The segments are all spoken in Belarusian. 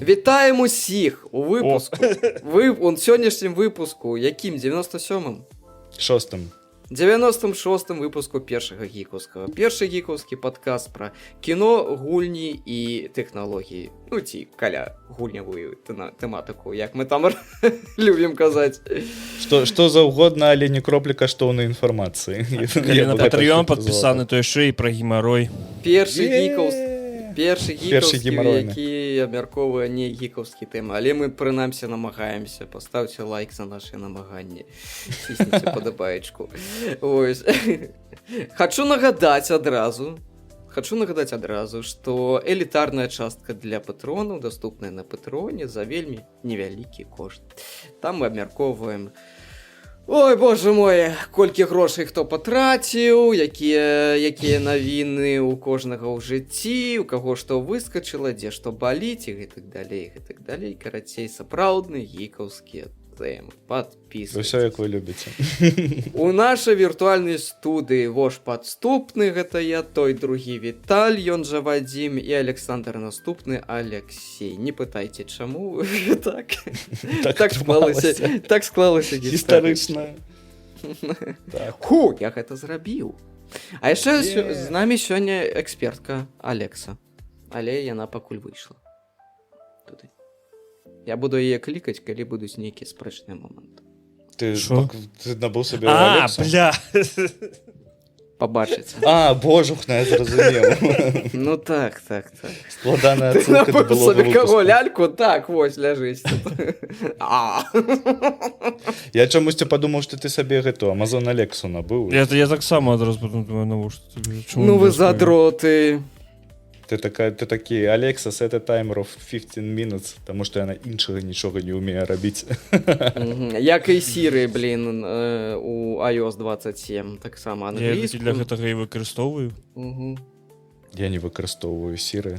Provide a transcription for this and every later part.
Вітаем усіх у выпуску. У сённяшнім выпуску, якім 97-м? 96-м выпуску першага гікаўскага. Першы гікаўскі падкаст пра кіно, гульні і тэхналогіі. Ну ці каля гульнявую тэматыку, як мы там любім казаць. Што заўгодна, але не кроплі каштоўнай інфармацыі. Калі на Патрыён падпісаны, то яшчэ і пра гемарой. Першы гікаўскі, які абмярковвае не гікаўскі тэма, але мы прынамсі намагаемся. Паставце лайк за нашы намаганні, цісніце падабаечку. Хачу нагадаць адразу, што элітарная частка для патронаў даступная на патроне за вельмі невялікі кошт. Там мы абмярковваем, ой, боже мой, колькі грошай хто патраціў, якія навіны ў кожнага ў жыцці, у каго што выскачыла, дзе што баліць і гэтак далей. Карацей, сапраўдны гікаўскія тэмы. Падпісвайцеся. Усё, як вы любіце. У нашай віртуальнай студыі вож падступны, гэта я, той другі Віталь, ён жа Вадзім, і Александр наступны Алексей. Не пытайце, чаму так склалася гістарычна. Ху, я гэта зрабіў. А яшчэ з намі сёння экспертка Алекса, але яна пакуль выйшла туды. Я буду яе клікаць, калі будуць нейкія спрэчныя моманты. Ты набыў сабе Алексу? Бля! Пабачыць. Божухна, я зразумеў. Ну так. Складаная ацэнка да былога выпуску. Каго ляльку? Так, вось, ляжыць. Я чамусьці падумаў, што ты сабе гэту Amazon Алексу набыў. Я таксама адразу подумаю, навошта тебе? Ну вы задроты. Ты такі, Алекса, set a timer of 15 minutes, таму што яна іншага нічога не ўмее рабіць. Як і Siri, блін, у iOS 27, таксама англійскую. Я для гэтага і выкарыстоўваю. Я не выкарыстоўваю Siri.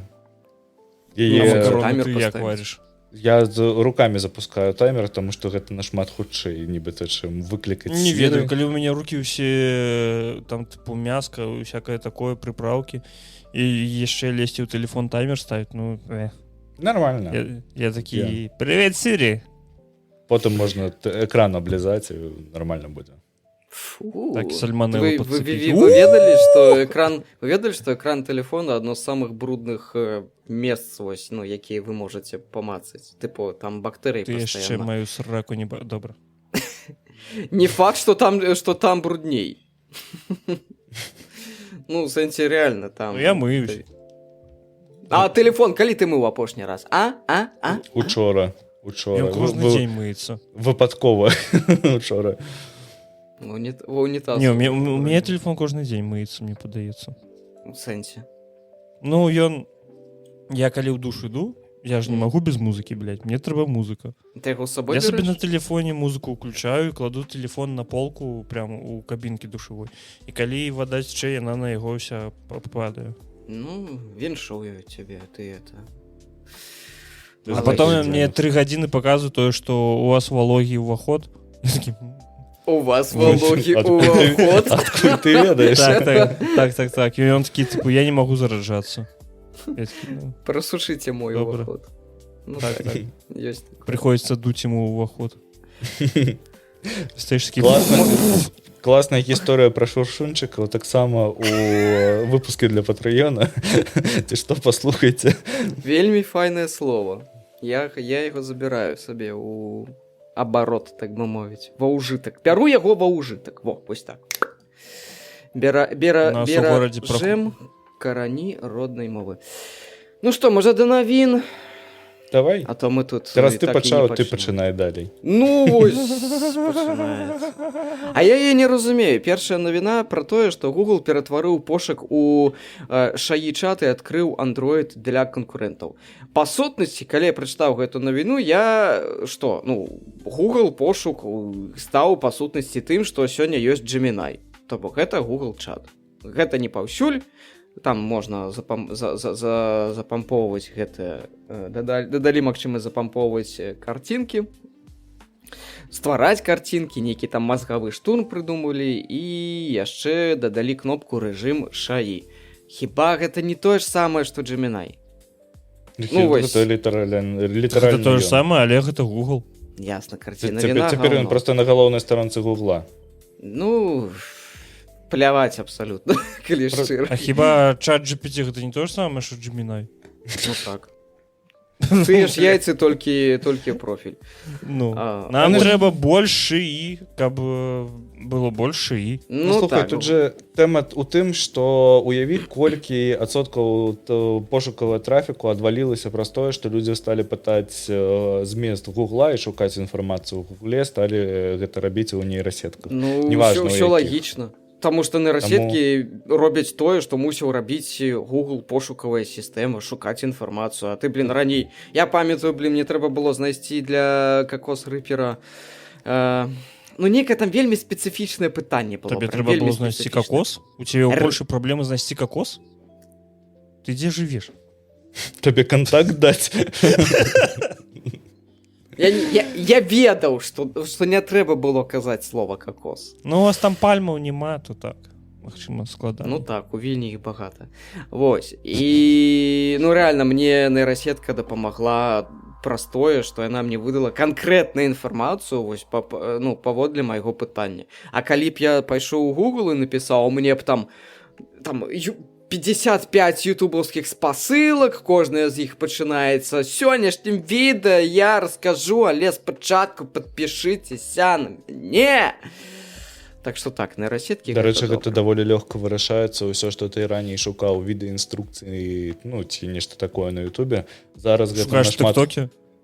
Макароны ты як вариш? Я рукамі запускаю таймер, таму што гэта нашмат хутчэй, нібыта, чым выклікаць Siri. Не ведаю, калі ў мяне рукі ўсе, там, тыпу, мяска, всякае такое, прыпраўкі, і яшчэ лезці ў тэлефон таймер ставіць, ну, Нормально. Я такі, привет, Siri. Потым можна экран аблізаць, і нормально будзе. Так, сальманеллу подцепіць. Вы ведалі, што экран тэлефона адно з самых брудных месц, ну, якія вы можаце памацаць. Тыпу, там бактэрыі пастаянна. Ты яшчэ маю сраку не... Добра. Не факт, што там брудней. Ну, в сэнсе, реально, там... Ну, я мыюсь. А тэлефон, калі ты мыў апошні раз? Учора. Ён кожны дзень мыецца. Выпадкова. Учора. Унітаз. Не, у мяне тэлефон кожны дзень мыецца, мне падаецца. У сэнсе? Ну, я калі ў душ іду, я ж не магу без музыкі, блядь, мне трэба музыка. Ты яго з сабой Я береш? сабе на тэлефоне музыку ўключаю, кладу тэлефон на полку прямо у кабінкі душавой. І калі вада цячэ, яна на яго ўся падае. Ну, віншую цябе, ты это... А потом мне 3 гадзіны паказваюць тое, што у вас валогі ўваход. У вас валогі ўваход? Адкуль ты ведаеш? Так. І ён такі, типу, я не магу зараджацца. Прасушыце мой уваход. Так. Ёсць. Прыходзіцца дуць яму ўваход. Стаеш такі... Класная гісторыя пра шуршунчыкаў, таксама у выпуске для Патрыёна. Ці што, паслухайце. Вельмі файнае слово. Я яго забіраю сабе у абарот, так бы мовіць. Ва ўжытак. Бяру яго ва ўжытак. Во, вось так. Бера жэм карані роднай мовы. Ну што, можа, да навін? Давай. А то мы тут... Раз ты пачаў, ты пачынай далей. Ну, вось, пачынаецца. А я яе не разумею. Першая навіна пра тое, што Google ператварыў пошук у шаі-чат і адкрыў Android для канкурэнтаў. Па сутнасці, калі я прачытаў гэту навіну, Google пошук стаў па сутнасці тым, што сёння ёсць Gemini. То бок гэта Google чат. Гэта не паўсюль. Там можна запампоўваць гэтыя... Дадалі магчымасць запампоўваць карцінкі, ствараць карцінкі, нейкі там мазгавы штурм прыдумалі і яшчэ дадалі кнопку рэжым шаі. Хіба гэта не тое ж самае, што Gemini? Ну, вось. Гэта літаральна Это то же ён. самое, Олег это Google. Ясно, картина вина. Цяпер ён говно. просто на галоўнай старонцы Гугла. Ну, пляваць абсалютна, калі шчыра. А хіба чат GPT гэта не то же самое, что Gemini? Ну так. Ты ж яйцы толькі профіль. Ну, А, нам ну, трэба больше і, каб было больше і. Ну, слухай, так, тут же тэма у тым, што уяві, колькі адсоткаў пошукавага трафіку адвалілася праз тое, што людзі сталі пытаць змест Гугла і шукаць інфармацыю ў Гугле, сталі гэта рабіць у нейрасетках. Ну, Неважно, ўсё у якіх. лагічна. Таму што нейрасеткі робяць тое, што мусіў рабіць Google пошукавая сістэма, шукаць інфармацыю. А ты, раней, я памятаю, мне трэба было знайсці для кокос-рыпера. Ну, некае там вельмі спецыфічнае пытанне было. Табе прям трэба вельмі было знайсці спецыфічнае. кокос? У цябе больше праблемы знайсці кокос? Ты дзе жывеш? Табе контакт даць? Я ведаў, што не трэба было казаць слова кокос. Ну, у вас там пальмаў няма, то так. Магчыма, складана. Ну так, у Вільні іх багата. Вось. І, ну, рэальна, мне нейрасетка дапамагла праз тое, што яна мне выдала канкрэтную інфармацыю, вось, паводле майго пытання. А калі б я пайшоў у Google і напісаў, мне б там 55 ютубаўскіх спасылак, кожная з іх пачынаецца сённяшнім відэа, я раскажу, але спачатку падпішыцеся на мяне. Так што так, нейрасеткі... Дарэчы, гэта даволі лёгка вырашаецца. Ўсё, што ты раней шукаў відэаінструкцыі, ну, ці нешта такое на ютубе, зараз гэта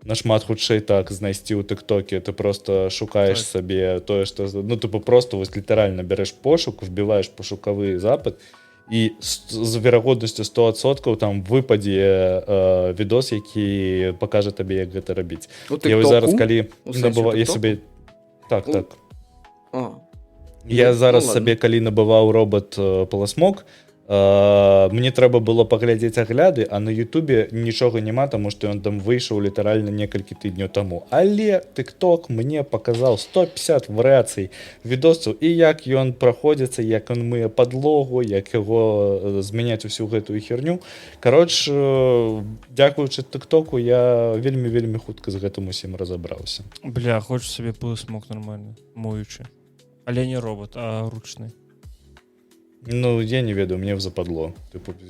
нашмат хутчэй так знайсці ў тыктоке. Ты просто шукаеш сабе тое, што... Ну, ты просто вось літаральна бярэш пошук, вбіваеш пошукавы запыт, і з верагоднасцю 100% там выпадзе відос, які пакажа табе, як гэта рабіць. Я зараз, калі я сабе... Так. Я зараз сабе, калі набываў робот Полосмок, мне трэба было паглядзець агляды, а на Ютубе нічога няма, таму што ён там выйшаў літаральна некалькі тыдняў таму. Але TikTok мне паказаў 150 варыяцый відосаў, і як ён праходзіцца, як ён мые падлогу, як яго змяняць усю гэтую херню. Кароч, дзякуючы TikToку я вельмі хутка з гэтым усім разабраўся. Бля, хочаш сабе Полосмок нормальны, моючы. Але не робот, а ручны. Ну, я не ведаю, мне западло.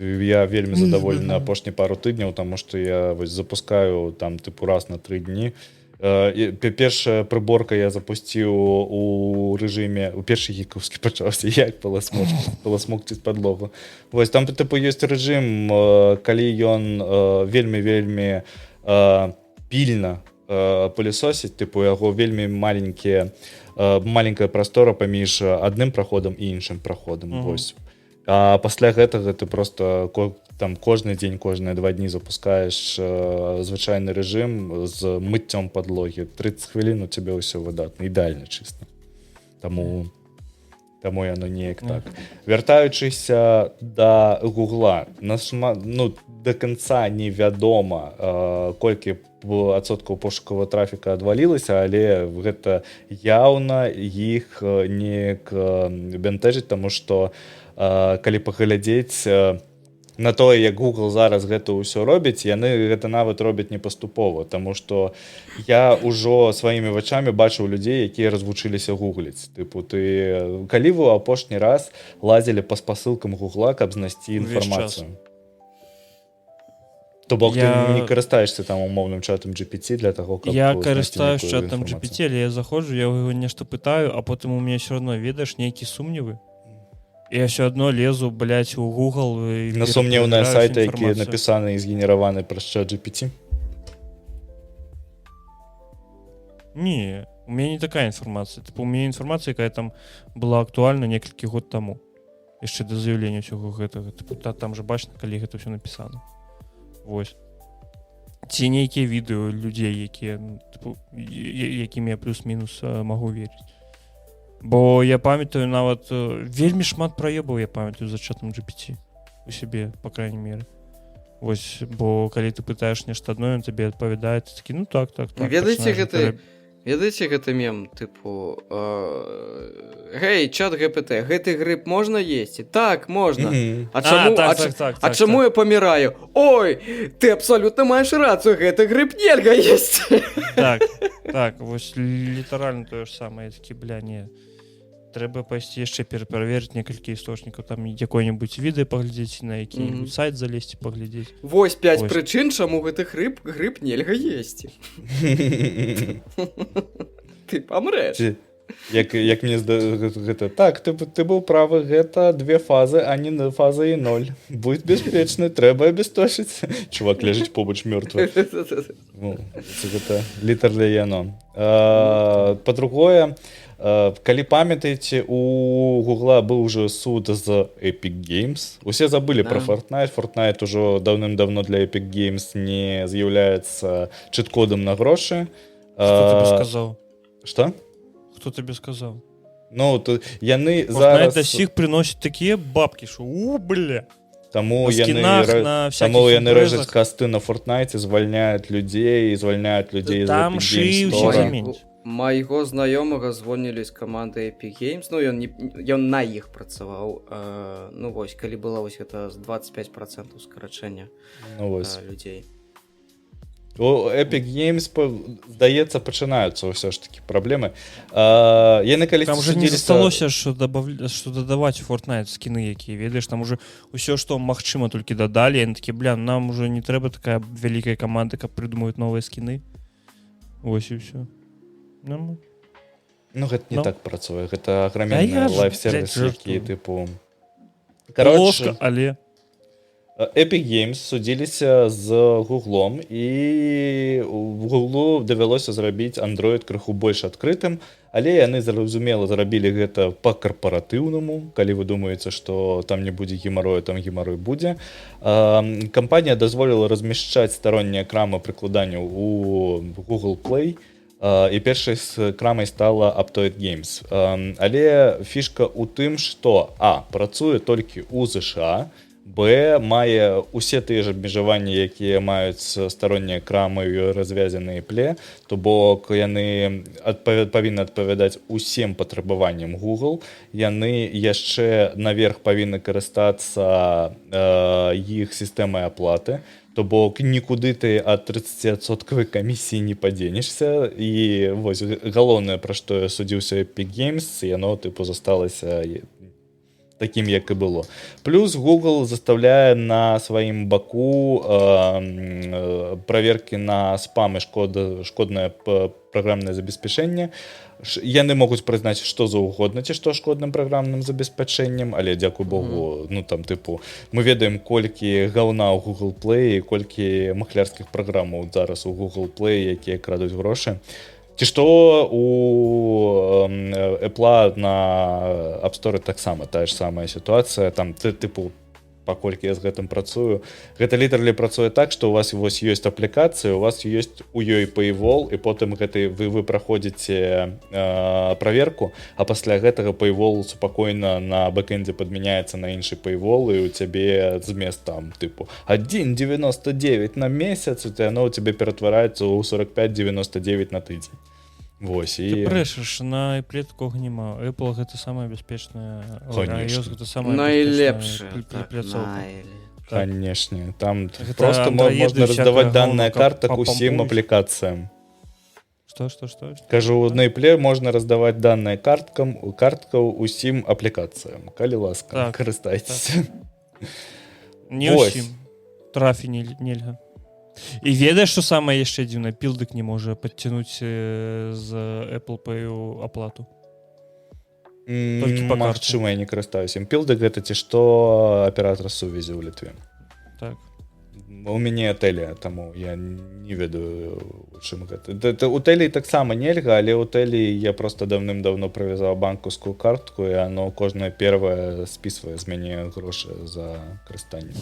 Я вельмі задаволены апошні пару тыдняў, таму што я вось запускаю там тыпу раз на 3 дні. Першая прыборка я запусціў у рэжыме, у першы гікаўскі пачаўся, як паласмокціць падлогу. Вось там тыпу ёсць рэжым, калі ён вельмі пільна пылесосіць, тыпу яго вельмі маленькая прастора паміж адным праходам і іншым праходам. Вось. А пасля гэтага ты просто там кожны дзень, кожныя 2 дні запускаеш звычайны рэжым з мыццём падлогі. 30 хвілін у цябе ўсё выдатна, ідэальна чыста. Таму яно неяк так. Вяртаючыся да Гугла, да канца невядома, колькі адсоткаў пошукавага трафіка адвалілася, але гэта яўна іх неяк бянтэжыць, таму што калі паглядзець на тое, як Google зараз гэта ўсё робіць, яны гэта нават робяць не паступова, таму што я ўжо сваімі вачамі бачыў людзей, якія развучыліся гугліць. Тыпу, калі вы апошні раз лазілі па спасылкам Гугла, каб знайсці інфармацыю? То бок ты не карыстаешься там умоўным чатам GPT для того, каб... Я карыстаюсь чатам GPT, але я заходжу, я яго нешта пытаю, а потым у мяне все равно, ведаеш, нейкі сумневы. Я все одно лезу, блядь, у Google. На сумневные сайты, якія написаны і згенераваны праз чат GPT? Не, у меня не такая информация. Типа, у меня информация, якая там была актуальна некалькі год таму. Яшчэ да з'яўлення ўсяго гэтага. Типа, там же бачна, калі гэта ўсё напісана. Вось. Ці нейкія відэо людзей, якія, типу, якім я плюс-мінус магу верыць. Бо я памятаю нават вельмі шмат праебаў, я памятаю за чатам GPT у сябе, по крайней мере. Вось, бо калі ты пытаеш нешта адно, ён табе адпавядае, ты такі, ну так. Ведаеце, Ведаеце гэты мем, тыпу, гэй, чат ГПТ, гэты грыб можна есці? Так, можна. А чаму, так, чаму я паміраю? Ой, ты абсалютна маеш рацыю, гэты грыб нельга есці. Так, вось літаральна тое ж самае, такі, бля, не. Трэба пайсці яшчэ пераверыць некалькі істочнікаў, там якое-небудзь відэа паглядзець, на які-небудзь сайт залезці паглядзець. Вось 5 прычын, чаму гэты грыб нельга есці. Ты памрэш. Як мне гэта так, ты быў правы, гэта 2 фазы, а не фаза і 0. Будь бяспечны, трэба абесточыць. Чувак ляжыць побач мёртвы. Гэта літарля яно. Па-другое, калі памятаеце, у Гугла быў уже суд з Epic Games. Усе забылі пра Fortnite. Fortnite ужо даўным-давно для Epic Games не з'яўляецца чыт-кодам на грошы. Хто табе сказаў? Што? Хто табе сказаў? Ну, то яны Fortnite зараз... да сіх прыносіць такія бабкі, што бля. Таму яны рэжаць касты на Fortnite, звальняюць людзей з Epic Games Store. Майго знаёмага звольнілі з каманды Epic Games, ну ён на іх працаваў, ну вось, калі была вось гэта 25% скарачэння людзей. У Epic Games, здаецца, пачынаюцца ўсё ж такі праблемы. Яны калісьці там уже не засталося, што дадаваць Fortnite скіны, якія, ведаеш, там уже ўсё, што магчыма, толькі дадалі, яны такі, бля, нам уже не трэба такая вялікая каманда, каб прыдумаюць новыя скіны. Вось і ўсё. Ну, гэта не так працуе, гэта аграменны лайф-сервіс, які, тыпу... Кароче, але... Epic Games судзіліся з Гуглом, і Гуглу давялося зрабіць Android крыху больш адкрытым, але яны, зразумела, зрабілі гэта па-карпаратыўнаму. Калі вы думаеце, што там не будзе гемарою, там гемарой будзе. Кампанія дазволіла размяшчаць староннія крамы прыкладанняў у Google Play, і першай крамай стала Aptoide Games. Але фішка ў тым, што працуе толькі ў ЗША, мае усе тыя ж абмежаванні, якія маюць староннія крамы і развязаныя пле, то бок яны павінны адпавядаць усім патрабаванням Google, яны яшчэ наверх павінны карыстацца іх сістэмай аплаты, то бок нікуды ты ад 30% камісіі не падзенешся, і вось галоўнае, пра што судзіўся Epic Games, яно тыпу засталася такім, як і было. Плюс Google заставляе на сваім баку праверкі на спам і шкоднае праграмнае забеспячэнне. Яны могуць прызнаць што заўгодна, ці што шкодным праграмным забеспячэннем, але, дзякуй Богу, ну там, тыпу, мы ведаем, колькі гаўна ў Google Play і колькі махлярскіх праграмаў зараз у Google Play, якія крадуць грошы. Ці што у Apple на App Store таксама тая ж самая сітуацыя, там, тыпу, паколькі я з гэтым працую, гэта літаралі працуе так, што у вас вось ёсць аплікацыя, у вас ёсць у ёй paywall, і потым вы праходзіце праверку, а пасля гэтага paywall спакойна на бэкэндзе падмяняецца на іншы paywall, і у цябе змест там, тыпу, 1,99 на месяц, і яно у цябе ператвараецца ў 45,99 на тыдзень. Вось, Ты брэшаш, на Apple такога няма. Apple гэта самая бяспечная, iOS гэта самая найлепшая пляцоўка. Канешне, там проста можна раздаваць даныя картак усім аплікацыям. Што? Кажу, на Apple можна раздаваць даныя карткаў усім аплікацыям. Калі ласка, карыстайцеся. Не ўсім. Трафі нельга. І ведаеш, што самае яшчэ дзіўнае? Пілдык не можа падцянуць з Apple Pay аплату. Магчыма, я не карыстаюся. Пілдык гэта ці што аператар сувязі ў Літве. Так. У мяне Тэлія, таму я не ведаю, чым гэта. У Тэліі таксама нельга, але ў Тэліі я проста даўным-даўно правязаў банкаўскую картку, і оно кожнае первае спісвае з мяне грошы за карыстанне.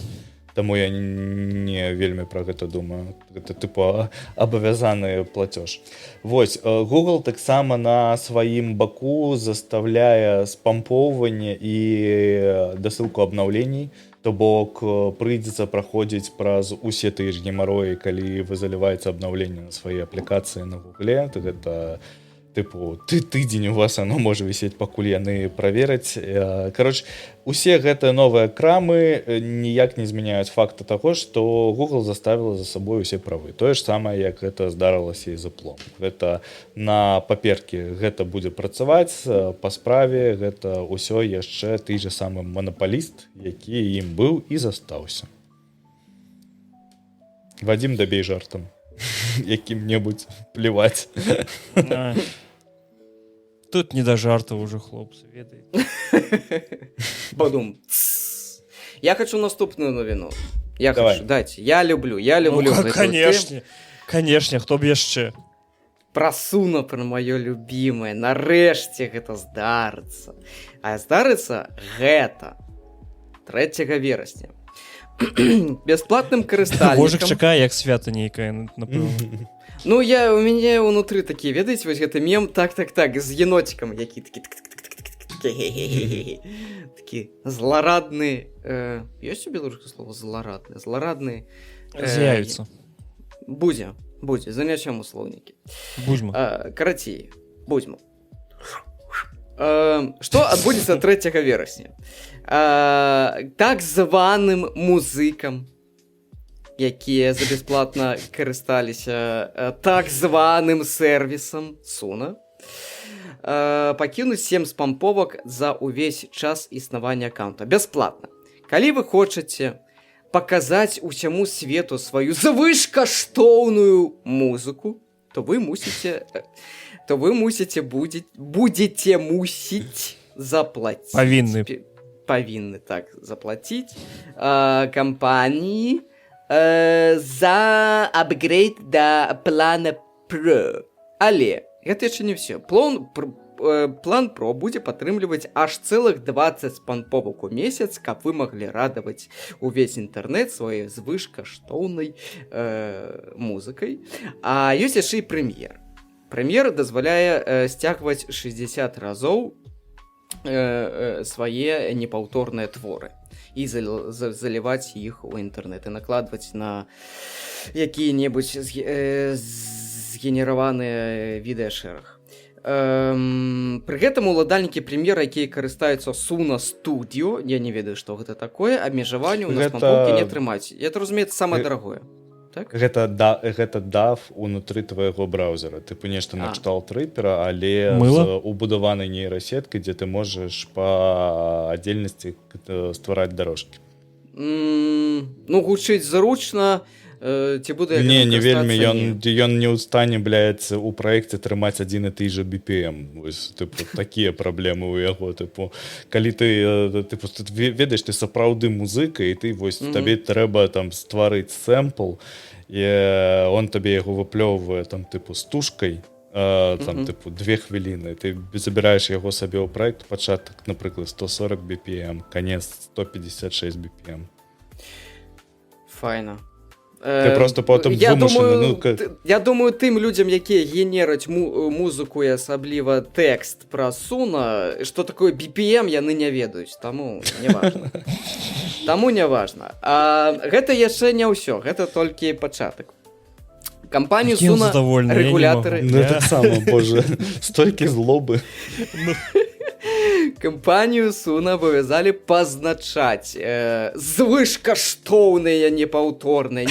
Таму я не вельмі пра гэта думаю. Гэта тыпу абавязаны плацёж. Вось, Google таксама на сваім баку заставляе спампоўванне і дасылку абнаўлений. То То бок прыйдзецца праходзіць праз усе тыя ж гемароі, калі вы заліваеце абнаўленне на свае аплікацыі на Гугле, то гэта тыпу тыдзень у вас оно можа вісець, пакуль яны правераць. Кароч, усе гэтыя новыя крамы ніяк не змяняюць факта таго, што Google заставіла за сабой усе правы. Тое ж самае, як гэта здарылася і з Apple. Гэта на паперкі гэта будзе працаваць, па справе гэта ўсё яшчэ той же самы манапаліст, які ім быў і застаўся. Вадзім, дабей жартам. Якім-небудзь плеваць. Тут не до жартаў уже, хлопцы, ведаеце. Бадум. Я хочу наступную новину. Я Давай. хочу, дайте. Я люблю гэтую Канешне, канешне, хто б яшчэ. Пра Суна, пра маё любімае. Нарэшце гэта здарыцца. А здарыцца гэта 3 верасня. Бясплатным карыстальнікам. Божак чакае, як свята нейкае, напэўна. Ну, у мяне ўнутры такі, ведаеце, вось гэты мем, так, з енотикам, які такі зларадны, ёсць у беларускае слова зларадны? Зларадны... З'явіцца. Будзе, занячам у слоўнікі. Будзьма. Карацей, будзьма. Што адбудзецца 3 верасня? Так званым музыкам, якія за бясплатна карысталіся так званым сервісам Суна, пакінуць 7 спамповак за ўвесь час існавання аккаунта. Бясплатна. Калі вы хочаце паказаць усяму свету сваю звышкаштоўную музыку, то вы мусіце будзеце мусіць заплаціць. Павінны, так, заплаціць кампаніі за апгрейд да плана Pro. Але гэта яшчэ не ўсё. План Pro будзе падтрымліваць аж цэлых 20 спамповак у месяц, каб вы маглі радаваць увесь інтэрнэт сваёй звышкаштоўнай музыкай. А ёсць яшчэ і прэм'ер. Прэм'ер дазваляе сцягваць 60 разоў свае непаўторныя творы і заліваць іх у інтэрнэт і накладваць на якія-небудзь згенераваныя відэашэраг. Пры гэтым уладальнікі прэм'ера, якія карыстаюцца Suna Studio, я не ведаю, што гэта такое, абмежаванняў на спамповкі не атрымаць. Я то разумею, самае дарагое. Так? Гэта DAW унутры твайго браузера. Тыпу нешта накшталт рэпера, але з убудаванай нейрасеткай, дзе ты можаш па аддзельнасці ствараць дарожкі. Ну, гучыць зручна, ці будзе... Не вельмі, ён не ў стане, блядь, у праекце трымаць адзін і той же BPM. Вось, тыпу, такія праблемы ў яго, тыпу. Калі ты ведаеш, ты сапраўды музыка, і ты, вось, табе трэба там стварыць сэмпл, і он табе яго выплёўвае, там, тыпу, стужкай, там, тыпу, 2 хвіліны. Ты забіраеш яго сабе ў праект, пачатак, напрыклад, 140 BPM, канец 156 BPM. Файна. Ты просто потым вымушаны... Я думаю, тым людзям, якія генераць музыку і асабліва тэкст пра Суна, што такое BPM, яны не ведаюць, таму не важна. Гэта яшчэ не ўсё, гэта толькі пачатак. Кампанію Суна рэгулятары... Ну, так сама, боже, столькі злобы. Кампанію Суна абавязалі пазначаць звышкаштоўныя, непаўторныя,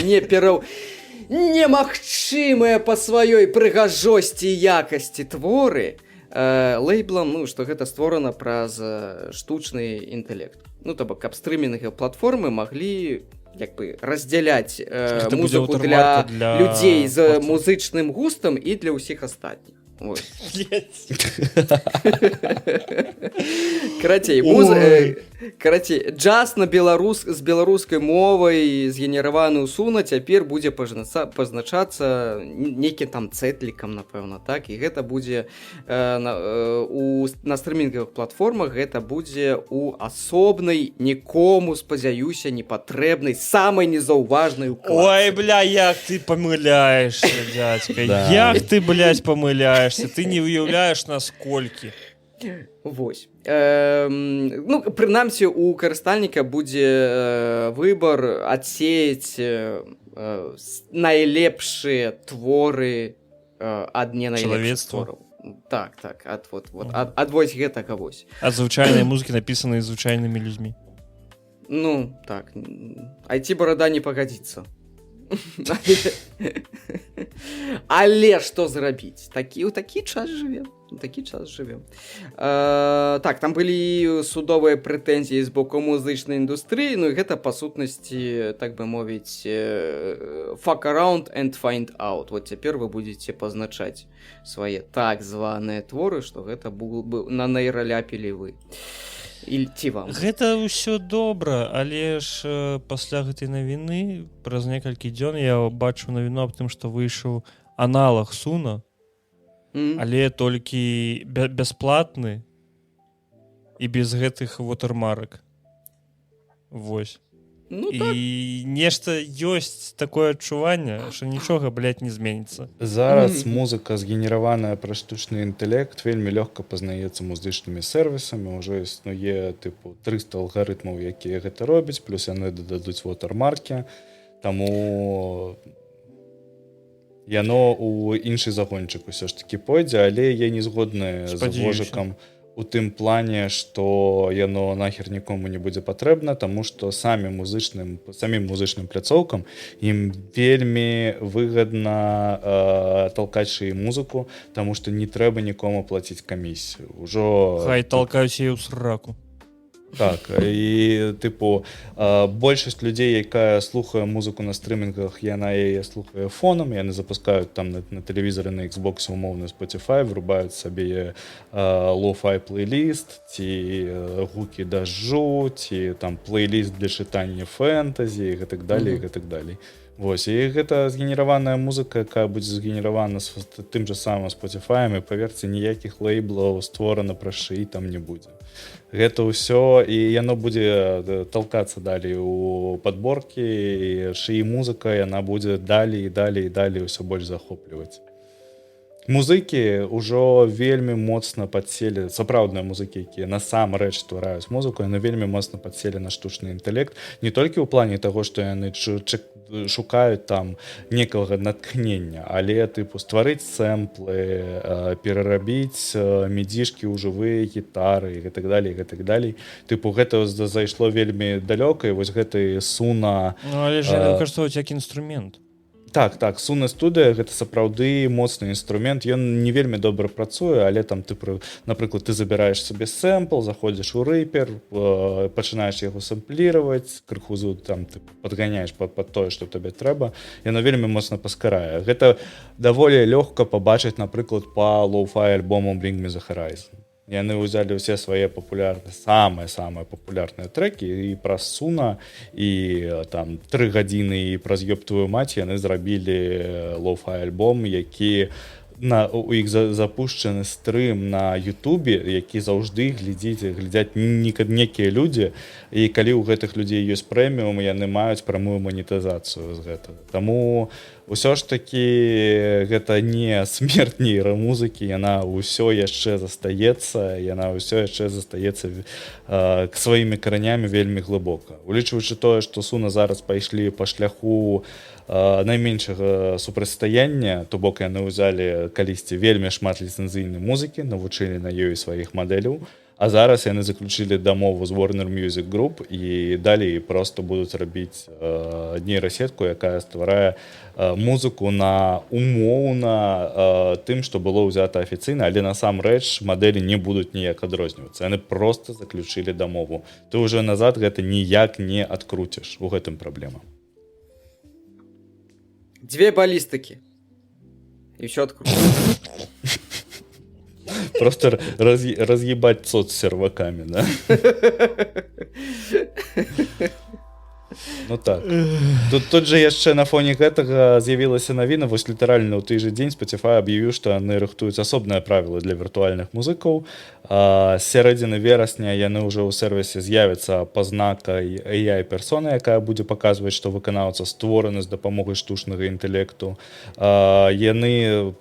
немагчымыя па сваёй прыгажосці і якасці творы лейблам, ну, што гэта створана праз штучны інтэлект. Ну, то бок, каб стрымінговыя платформы маглі як бы раздзяляць музыку для людзей з музычным густам і для ўсіх астатніх. Карацей, джаз з беларускай мовай згенераваны ў Суна цяпер будзе пазначацца нейкім там цэтлікам, напэўна, так, і гэта будзе на стрымінгавых платформах, гэта будзе у асобнай, нікому, спадзяюся, непатрэбнай, самай незаўважнай укладцы. Ой, бля, як ты памыляешься, дядька, як ты, блядь, памыляешься, ты не уяўляеш насколькі. Вось. Ну, прынамсі, у карыстальніка будзе выбар адсеяць найлепшыя творы ад не найлепшых Чалавецтва. твораў. Так, ад вось гэтага вось. А звычайныя музыкі напісаныя звычайнымі людзьмі. Ну, так. IT-барада не пагадзіцца. Але што зрабіць? У такі час жывем. Так, там былі судовыя прэтэнзіі з боку музычнай індустрыі, ну і гэта, па сутнасці, так бы мовіць, fuck around and find out. Вот цяпер вы будзеце пазначаць свае так званыя творы, што гэта на нейраляпілі вы. Ці вам. Гэта ўсё добра, але ж пасля гэтай навіны праз некалькі дзён я бачу навіну аб тым, што выйшаў аналаг Суна, але толькі бясплатны і без гэтых вотэрмарак. Вось. Ну, і так. Нешта ёсць такое адчуванне, што нічога, блядь, не зменіцца. Зараз музыка згенераваная праз штучны інтэлект вельмі лёгка пазнаецца музычнымі сервісамі, ўжо існуе тыпу 300 алгарытмаў, якія гэта робяць, плюс яны дададуць вотэрмаркі, таму яно ў іншы загончык усё ж такі пойдзе, але я не згодны з Вожыкам у тым плане, што яно нахер нікому не будзе патрэбна, таму што самім музычным пляцоўкам ім вельмі выгадна талкаць шыі музыку, таму што не трэба нікому плаціць камісію. Хай талкаюць яе ў сраку. Так, і тыпу большасць людзей, якая слухае музыку на стрымінгах, яна яе слухае фонам, яны запускаюць там на тэлевізары, на Xbox умоўны Spotify, врубаюць сабе лоу-фай плейліст, ці гукі дажджу, ці там плейліст для чытання фэнтазі і гэтак далей, і гэтак далей. Вось, і гэта згенераваная музыка, якая будзе згенеравана з тым жа самым Spotify, і, паверце, ніякіх лейблаў створана пра шыі там не будзе. Гэта ўсё, і яно будзе талкацца далей у падборкі, і шыі музыка, яна будзе далей ўсё больш захопліваць. Музыкі ўжо вельмі моцна падселі, сапраўдныя музыкі, якія насамрэч ствараюць музыку, яны вельмі моцна падселі на штучны інтэлект, не толькі ў плане таго, што яны шукаюць там некага натхнення, але тыпу стварыць сэмплы, перарабіць мідзішкі ў жывыя гітары і гэтак далей. Тыпу гэта зайшло вельмі далёка, і вось гэты Суна... Ну, але ж яны выкарыстоўваюць як інструмент. Так, Суна студыя гэта сапраўды моцны інструмент, ён не вельмі добра працуе, але там ты, напрыклад, ты забіраеш сабе сэмпл, заходзіш у рэйпер, пачынаеш яго сэмпліраваць, крыху там ты падганяеш пад тое, што табе трэба, яно вельмі моцна паскарае. Гэта даволі лёгка пабачыць, напрыклад, па лоу-фай альбому Bring Me The Horizon. Яны ўзялі ўсе свае папулярныя, самыя папулярныя трекі, і праз Суна, і там 3 гадзіны, і праз ёб твою маці яны зрабілі лоу-фай альбом, які у іх запушчаны стрым на Ютубе, які заўжды глядзяць некія людзі, і калі ў гэтых людзей ёсць прэміум, яны маюць прамую манетызацыю з гэтага. Таму ўсё ж такі гэта не смерць нейрамузыкі, яна ўсё яшчэ застаецца, к сваімі каранямі вельмі глыбока. Улічваючы тое, што Суна зараз пайшлі па шляху найменшага супрацьстаяння, то бок яны ўзялі калісьці вельмі шмат ліцэнзійнай музыкі, навучылі на ёй сваіх мадэляў, а зараз яны заключылі дамову з Warner Music Group і далей проста будуць рабіць нейрасетку, якая стварае музыку на умоўна тым, што было ўзята афіцыйна, але насамрэч мадэлі не будуць ніяк адрознівацца. Яны проста заключылі дамову. Ты ўжо назад гэта ніяк не адкруціш, у гэтым праблема. 2 балістыкі. І ўсё адкруціш. Просто разъебать соцсерваками, да? Ну так. Тут же яшчэ на фоне гэтага з'явілася навіна, вось літаральна ў той же дзень Spotify аб'явіў, што яны рыхтуюць асобныя правілы для віртуальных музыкаў. З сярэдзіны верасня яны ўжо ў сервісе з'явяцца пазнакай AI-персона, якая будзе паказваць, што выканаўца створаны з дапамогай штучнага інтэлекту. Яны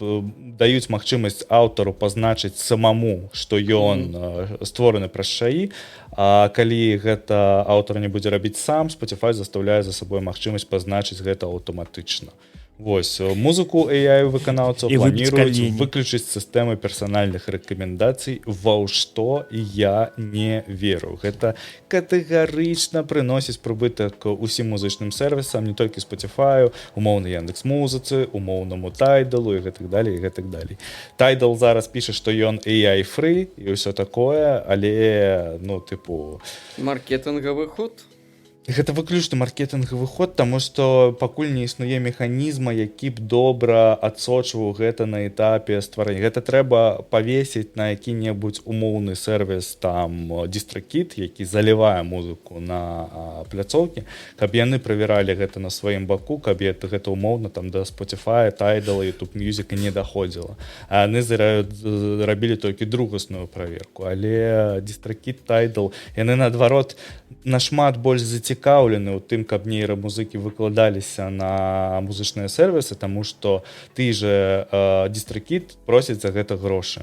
даюць магчымасць аўтару пазначыць самому, што ён створаны праз ШАІ, а калі гэта аўтар не будзе рабіць сам, Spotify заставляе за сабой магчымасць пазначыць гэта аўтаматычна. Вось, музыку AI-выканаўцаў планіруюць выключыць сістэмы персанальных рэкамендацый, ва што я не веру. Гэта катэгарычна прыносіць прыбытак усім музычным сервісам, не толькі Spotify, умоўна Яндекс.Музыцы, умоўнаму Tidal і гэтак далей, і гэтак далей. Tidal зараз піша, што ён AI-free і ўсё такое, але, ну, тыпу... Маркетынгавы ход? Гэта выключны маркетынгавы ход, таму што пакуль не існуе механізма, які б добра адсочваў гэта на этапе стварэння. Гэта трэба павесіць на які-небудзь умоўны сервіс, там, DistroKid, які залівае музыку на пляцоўкі, каб яны правяралі гэта на сваім баку, каб гэта умоўна там да Spotify, Tidal, YouTube Music не даходзіла. А яны рабілі толькі другасную праверку. Але DistroKid, Tidal, яны, наадварот, нашмат больш зацікаўлены ў тым, каб нейрамузыкі выкладаліся на музычныя сервісы, таму што ты же DistroKid просіць за гэта грошы.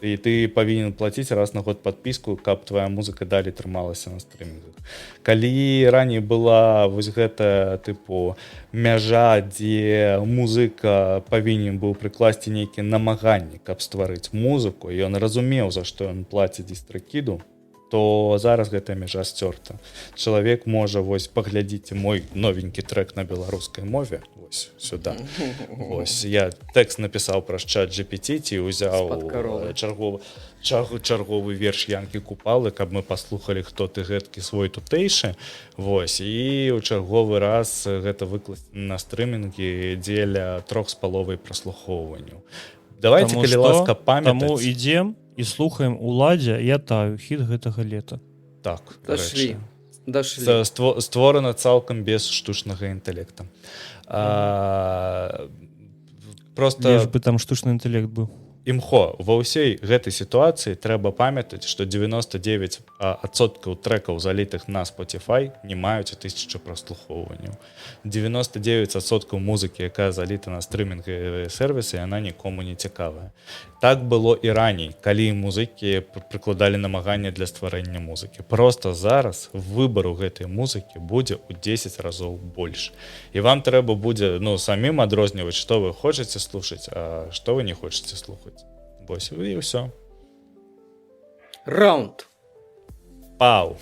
І ты павінен плаціць раз на год падпіску, каб твая музыка далей трымалася на стрымінгах. Калі раней была вось гэта тыпу мяжа, дзе музыка павінен быў прыкласці нейкія намаганні, каб стварыць музыку, і ён разумеў, за што ён плаціць DistroKiду, то зараз гэтая мяжа сцёрта. Чалавек можа вось паглядзіце мой новенькі трэк на беларускай мове, вось сюда. Вось я тэкст напісаў праз чат GPT, ці ўзяў чарговы верш Янкі Купалы, каб мы паслухалі, хто ты гэткі свой тутэйшы. Вось, і ў чарговы раз гэта выкласці на стрымінгі дзеля 3,5 праслухоўванняў. Давайте, калі ласка, памятаць. Таму ідзем і слухаем Уладзя «Я таю», хіт гэтага лета. Так, Дашлі. Створана цалкам без штучнага інтэлекта. Просто... Лишь бы там штучны інтэлект быў. Імхо, ва ўсей гэтай сітуацыі трэба памятаць, што 99% трэкаў, залітых на Spotify, не маюць 1000 праслухоўванняў. 99% музыкі, якая заліта на стрымінгавыя сервісы, яна нікому не цікавая. Так было і раней, калі музыкі прыкладалі намаганне для стварэння музыкі. Просто зараз выбару гэтай музыкі будзе ў 10 разоў больш. І вам трэба будзе, ну, самім адрозніваць, што вы хочаце слушаць, а што вы не хочаце слухаць. Вось, і ўсё. Раунд. Пау.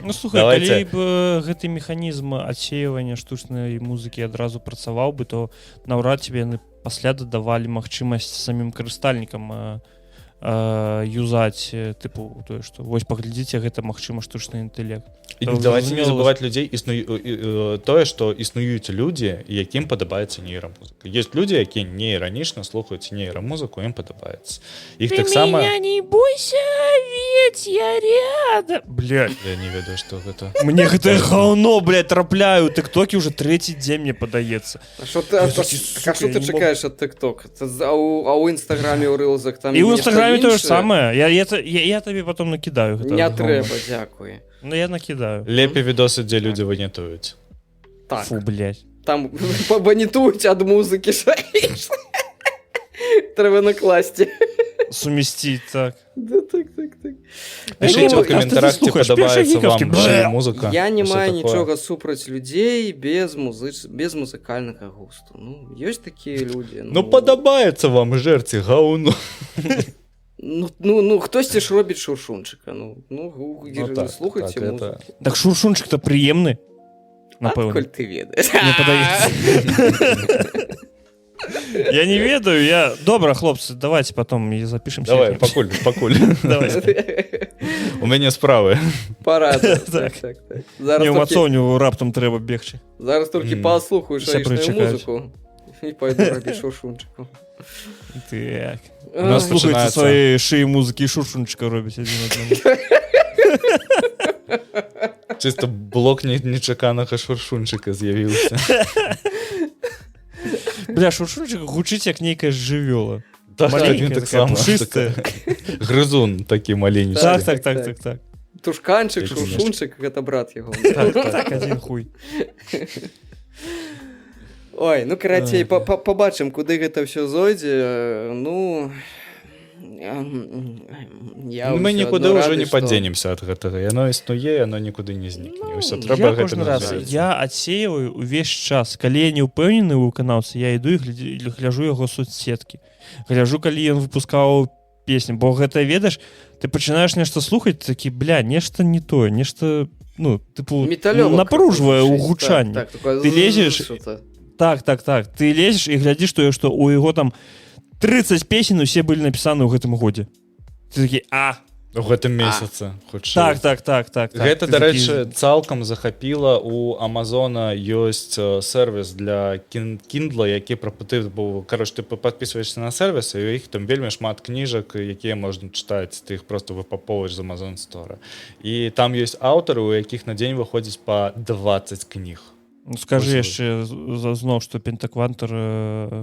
Ну, слухай, калі б гэты механізм адсеивання штучнай музыкі адразу працаваў бы, то наўрад ці яны пасля дадавалі магчымасць самім карыстальнікам юзаць, тыпу, тое, што вось паглядзіце, гэта магчыма штучны інтэлект. І давайте не забываць людзей, тое, што існуюць людзі, якім падабаецца нейрамузыка. Ёсць людзі, якія не іранічна слухаюць нейрамузыку, ім падабаецца. Іх таксама... Ты меня не бойся, ведь я рядом. Блядь. Я не ведаю, што гэта. Мне гэта гаўно, блядь, трапляю. Тык-токі уже 3-й дзень, мне падаецца. А што ты чакаеш ад тык-ток? А ў інстаграме, ў рылзах там... І ў інстаграме тое ж самае. Я табе потом накидаю. Не трэба, дзякуй. Ну я накидаю. Лепей відосы, дзе людзі ванітуюць. Так. Фу, блядь. Там ванітуюць ад музыкі. Трэба накласці. Сумесціць, так. Да, так. Пішыце ў каментарах, ці падабаецца вам музыка. Я не маю нічога супраць людзей без музыкальнага густу. Ну, ёсць такія людзі. Ну, падабаецца вам, жэрці, гаўно. Ну, хтосьці ж робіць шуршунчыка. Слухайце музыкі. Так шуршунчык-то прыемны. Напэўна. Адкуль ты ведаеш? Не падаецца. Я не ведаю, Добра, хлопцы, давайте потом запишемся. Давай, пакуль. У мяне справы. Пора. Так. Не ў мацоўню раптам трэба бегчы. Зараз толькі паслухаю шаішную музыку і пайду рабіць шуршунчыку. Так. Слухайце свае шыі музыкі і шуршунчыка робіць адзін аднаму. Чисто блок нечаканага шуршунчыка з'явіўся. Бля, шуршунчик гучыць як нейкая жывёла. Так, Маленькая він так такая, само. пушистая. Грызун такі маленечкі. Так. Тушканчик, Як шуршунчик, гэта брат яго. Так, один хуй. Ой, ну карацей, побачым, куды гэта ўсё зойдзе. Ну, я Мы ўсё нікуды адно ўжо рады, не што- падзенемся ад гэтага. Яно існуе, яно нікуды не знікне. Ўсё, Я трэба гэта кожны раз, назіраць. я адсеиваю увесь час. Калі я не ўпэўнены ў выканаўцы, я іду і гляжу яго соцсеткі. Гляжу, калі ён выпускаў песню. Бо гэта, ведаеш, ты пачынаеш нешта слухаць, такі, бля, нешта не тое, нешта, ну, тыпу, Металёва напружвае какое-то, ў гучанні. так, такое Ты лезеш, что-то. Так. Ты лезеш і глядзіш тое, што у яго там 30 песен усе былі напісаны ў гэтым годзе. Ты такі, У гэтым месяцы, хутчэй. так. Гэта, Ты да такі, рэчы, цалкам захапіла. У Амазона ёсць сервіс для Kindle, які ты падпісваешся на сервіс, і у іх там вельмі шмат кніжак, якія можна чытаць, ты іх просто выпаповаеш з Amazon Store. І там ёсць аўтары, у якіх на дзень выходзіць па 20 кніг. Ну, скажы Ось яшчэ зноў, што пентаквантар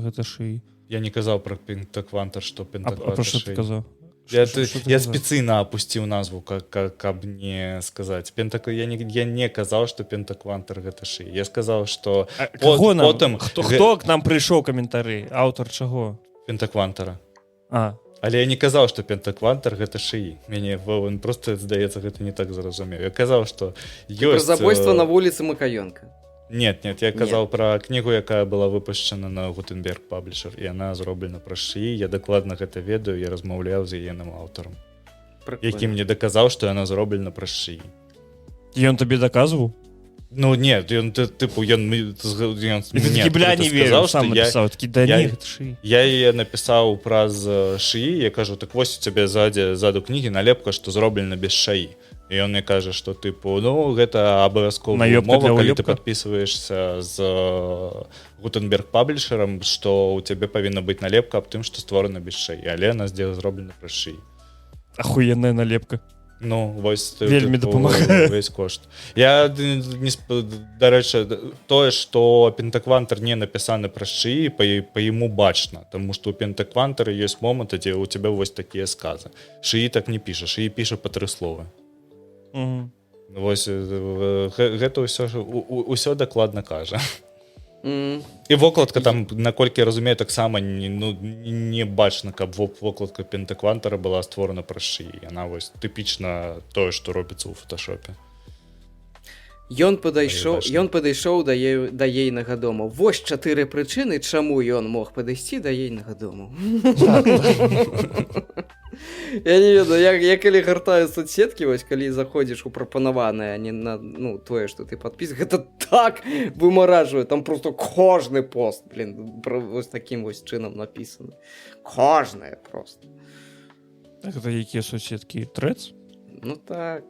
гэта шыі. Я не казаў пра пентаквантар, што А пентаквантар пра што ты шыі. казаў? Я Што ты я казаў? спецыйна апусціў назву, каб не сказаць. Я не казаў, што пентаквантар гэта шыі. Я сказаў, што Каго нам? потым Хто к нам прыйшоў каментары? Аўтар чаго? пентаквантара. А, Але я не казаў, што пентаквантар гэта шыі. Мяне он просто, здаецца, гэта не так зразумеў. Я казаў, што Про ёсць... забойство на вуліцы Макаёнка. Нет, я казаў пра кнігу, якая была выпушчана на Gutenberg Publisher, і яна зроблена пра шыі. Я дакладна гэта ведаю, я размаўляў з яеным аўтарам, які мне даказаў, што яна зроблена пра шыі. ён табе даказваў? Ну нет, ён Такі, бля, не верю, сам напісаў. Такі, да я- не, гэта шыі. Я яе напісаў праз шыі, я кажу, так вось у цябе ззаду кнігі налепка, што зроблена без шаі. І ён мне кажа, што тыпу, ну гэта абавязковая Наёбка умова, для калі ты улёбка? падпісваешся з Gutenberg паблішерам, што у цябе павінна быць налепка аб тым, што створана без шаі, але яна зроблена праз шыі. Ахуенная налепка. Ну, вось Вельмі дапамагае. увесь кошт. Я дарэчы, тое, што пентаквантар не напісаны праз шыі, па яму бачна, таму што ў пентаквантары ёсць моманты, дзе у цябе вось такія сказы. Шыі так не піша, шыі піша па 3 словы. Вось гэта ўсё дакладна кажа. І вокладка там, наколькі я разумею, таксама не бачна, каб вокладка пентаквантара была створана праз шыі. Яна вось тыпічна тое, што робіцца ў фоташопе. Ён падышоў да ейнага дому. Вось 4 прычыны, чаму ён мог падысці да ейнага дому. Я не ведаю, я калі гартаю соцсеткі, вось калі заходзіш у прапанаванае, а не на тое, што ты падпіс, гэта так вымаражвае, там просто кожны пост, вось такім вось чынам напісаны. Кожнае просто. Так, это якія соцсеткі? Трэц? Ну так.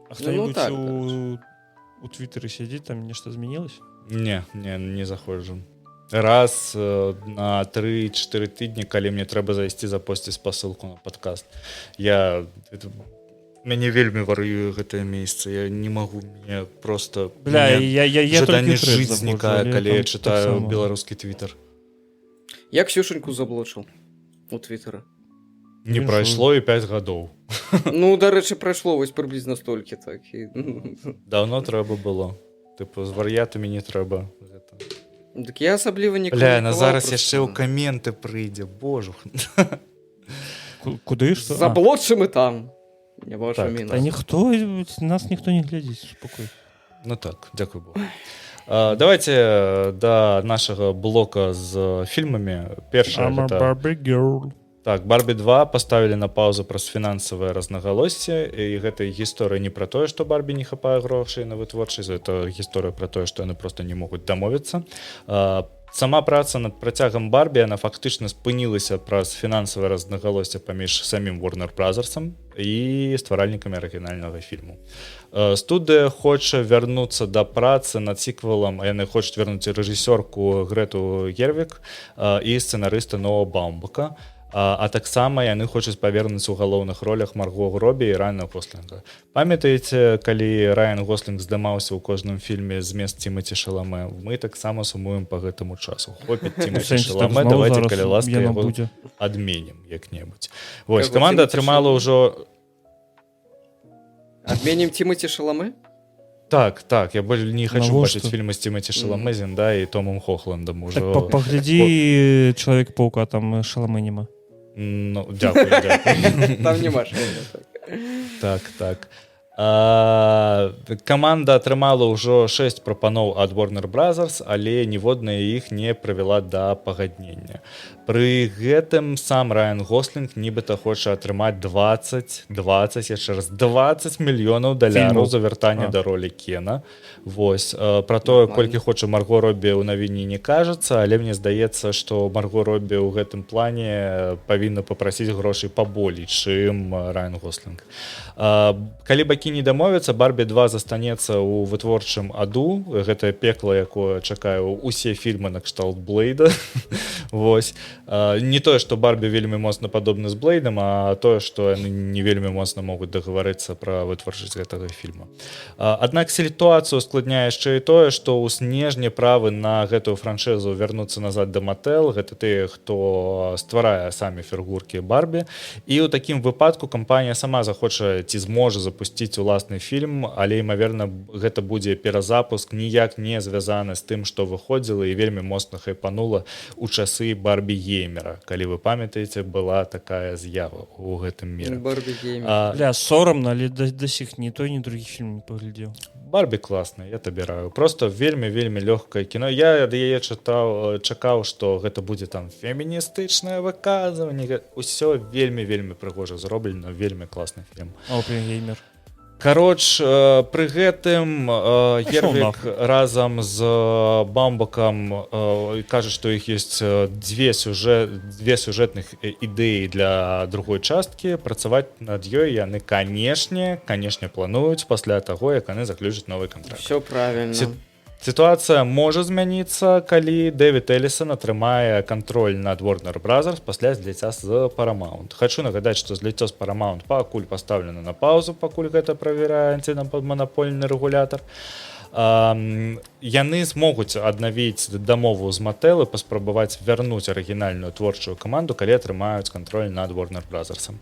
А хто-нибудь так, у Твиттере сидит, там нечто изменилось? Не заходжу. Раз на 3-4 тыдні, калі мне трэба зайсці запосціць спасылку на падкаст. Мяне вельмі вар'юе гэтае месца. Я не магу, мне просто... Бля, я жаданне толькі жыць знікае, калі я чытаю беларускі твиттер. Я Ксюшеньку заблочыў у Твиттера. Не прайшло і 5 гадоў. Ну, дарэчы, прайшло вось прыблізна столькі так. Даўно трэба было. Тыпу, з вар'ятамі не трэба гэта. Так я асабліва не Бля, на зараз яшчэ ў каменты прыйдзе, божух. Куды што? Заблочым і там. Не ваша Так, міна. Та ніхто, нас ніхто не глядзіць, спокой. Ну так, дзякуй Богу. Давайте да нашага блока з фільмамі. Першае I'm a гэта... Barbie girl. Так, Барбі 2 паставілі на паузу праз фінансавае разнагалоссі, і гэта гісторыя не пра тое, што Барбі не хапае грошай на вытворчасць, гэта гісторыя пра тое, што яны проста не могуць дамовіцца. Сама праца над працягам Барбі, яна фактычна спынілася праз фінансавае разнагалоссе паміж самім Warner Brothers'ам і стваральнікамі арыгінальнага фільму. Студыя хоча вярнуцца да працы над сіквелам, яны хочуць вярнуць рэжысёрку Грету Гервік і сцэнарыста Ноа Баумбака. А таксама яны хочуць павернуць у галоўных ролях Марго Робі і Райана Гослінга. Памятаеце, калі Райан Гослінг здымаўся ў кожным фільме змест Тимаці Шаламе, мы таксама сумуем по гэтаму часу. Хопіць Тимаці Шаламе, давайте, калі ласка, яго адменім як-небудзь. Вось, каманда атрымала ўжо... Адменім Тимаці Шаламе? Так, я больше не хочу бачыць фільмы з Тимаці Шаламе, да, і Томом Хохландом уже. Так, паглядзі Чалавек-паука, там Шаламе нема. Ну, дзякую. Там нема Шаламе. Так. Каманда атрымала ўжо 6 прапаноў ад Warner Brothers, але ніводная іх не прывяла да пагаднення. Пры гэтым сам Райан Гослінг нібыта хоча атрымаць 20 мільёнаў даляраў за вяртанне да ролі Кена. Вось, пра тое, колькі хоча Марго Робі ў навіне не кажацца, але мне здаецца, што Марго Робі ў гэтым плане павінна папрасіць грошай паболей, чым Райан Гослінг. Калі бакі не дамовяцца, Барбі 2 застанецца ў вытворчым аду. Гэтае пекла, якое чакаю усе фільмы на кшталт Блейда. Вось. Не тое, што Барбі вельмі моцна падобны з Блейдам, а тое, што яны не вельмі моцна могуць дагаварыцца пра вытворчасць гэтага фільма. Аднак сітуацыю складняе яшчэ і тое, што ў снежні правы на гэтую франшызу вярнуцца назад да Матtel. Гэта тыя, хто стварае самі фігуркі Барбі. І ў такім выпадку кампанія сама захоча ці зможа запусціць уласны фільм, але, імаверна, гэта будзе перазапуск, ніяк не звязаны з тым, што выходзіла і вельмі моцна хайпанула ў часы Барбі Геймера. Калі вы памятаеце, была такая з'ява ў гэтым міры. Барбі Геймер. Бля, сорамна, але да сих ні той, ні другі фільм не паглядзеў. Барбі класна, я табіраю. Просто вельмі лёгкае кіно. Я ад яе чакаў, што гэта будзе там феміністычнае выказванне. Усё вельмі прыгожа зроблена, вельмі класны фільм. Геймер. Кароч, пры гэтым Ервік разам з Бамбакам кажа, што іх ёсць две сюжэтных ідэі для другой часткі. Працаваць над ёй яны, канешне, плануюць пасля таго, як яны заключаць новы кантракт. Всё правильно. Сітуацыя можа змяніцца, калі Дэвід Элісон атрымае кантроль над Warner Brothers пасля зліцця з Paramount. Хачу нагадаць, што зліццё з Paramount пакуль пастаўлена на паўзу, пакуль гэта правярае антыманапольны рэгулятар. Яны змогуць аднавіць дамову з Mattel і паспрабаваць вярнуць арыгінальную творчую каманду, калі атрымаюць кантроль над Warner Brothers.